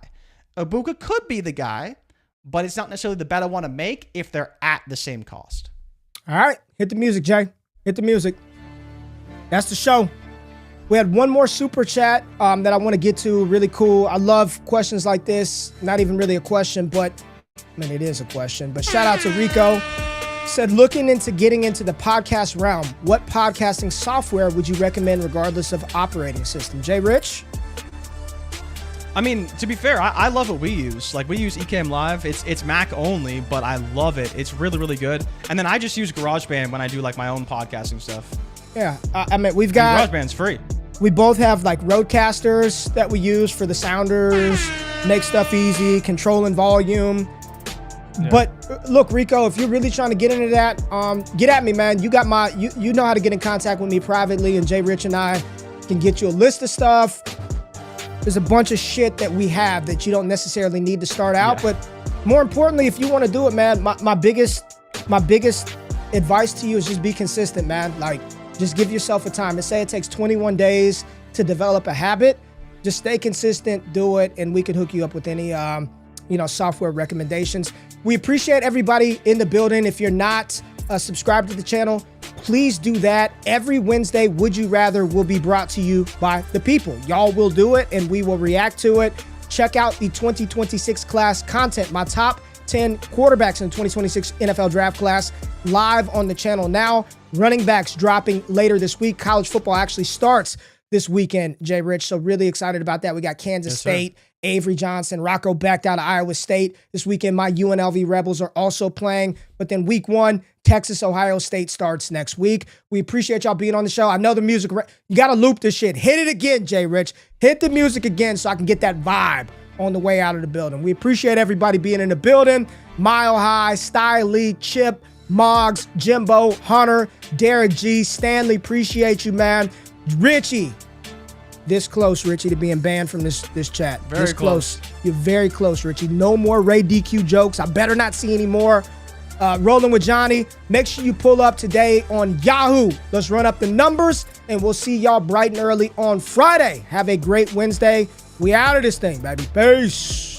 Egbuka could be the guy, but it's not necessarily the bet I want to make if they're at the same cost. All right. Hit the music, Jay. Hit the music. That's the show. We had one more super chat that I want to get to. Really cool. I love questions like this. Not even really a question, but I mean, it is a question. But shout out to Rico. Said, looking into getting into the podcast realm, what podcasting software would you recommend regardless of operating system? JRich? I mean, to be fair, I love what we use. Like, we use Ecamm Live. It's Mac only, but I love it. It's really, really good. And then I just use GarageBand when I do like my own podcasting stuff. Yeah, I mean, we've got... GarageBand's free. We both have like roadcasters that we use for the sounders, make stuff easy, controlling volume. Yeah. But look, Rico, if you're really trying to get into that, get at me, man. You got my, you know how to get in contact with me privately, and JRich and I can get you a list of stuff. There's a bunch of shit that we have that you don't necessarily need to start out. Yeah. But more importantly, if you want to do it, man, my biggest advice to you is just be consistent, man. Like, just give yourself a time. Say it takes 21 days to develop a habit. Just stay consistent, do it, and we can hook you up with any software recommendations. We appreciate everybody in the building. If you're not subscribed to the channel, please do that. Every Wednesday, Would You Rather will be brought to you by the people. Y'all will do it, and we will react to it. Check out the 2026 class content, my top 10 quarterbacks in the 2026 NFL draft class, live on the channel now. Running backs dropping later this week. College football actually starts this weekend, JRich. So really excited about that. We got Kansas State, Avery Johnson, Rocco backed out of Iowa State. This weekend, my UNLV Rebels are also playing. But then week 1, Texas, Ohio State starts next week. We appreciate y'all being on the show. I know the music, you got to loop this shit. Hit it again, JRich. Hit the music again so I can get that vibe on the way out of the building. We appreciate everybody being in the building. Mile High, Style Lee, Chip, Moggs, Jimbo, Hunter, Derek G, Stanley, appreciate you, man. Richie, this close, Richie, to being banned from this chat. Very this close. You're very close, Richie. No more Ray DQ jokes. I better not see any more. Rolling with Johnny. Make sure you pull up today on Yahoo. Let's run up the numbers, and we'll see y'all bright and early on Friday. Have a great Wednesday. We out of this thing, baby. Peace.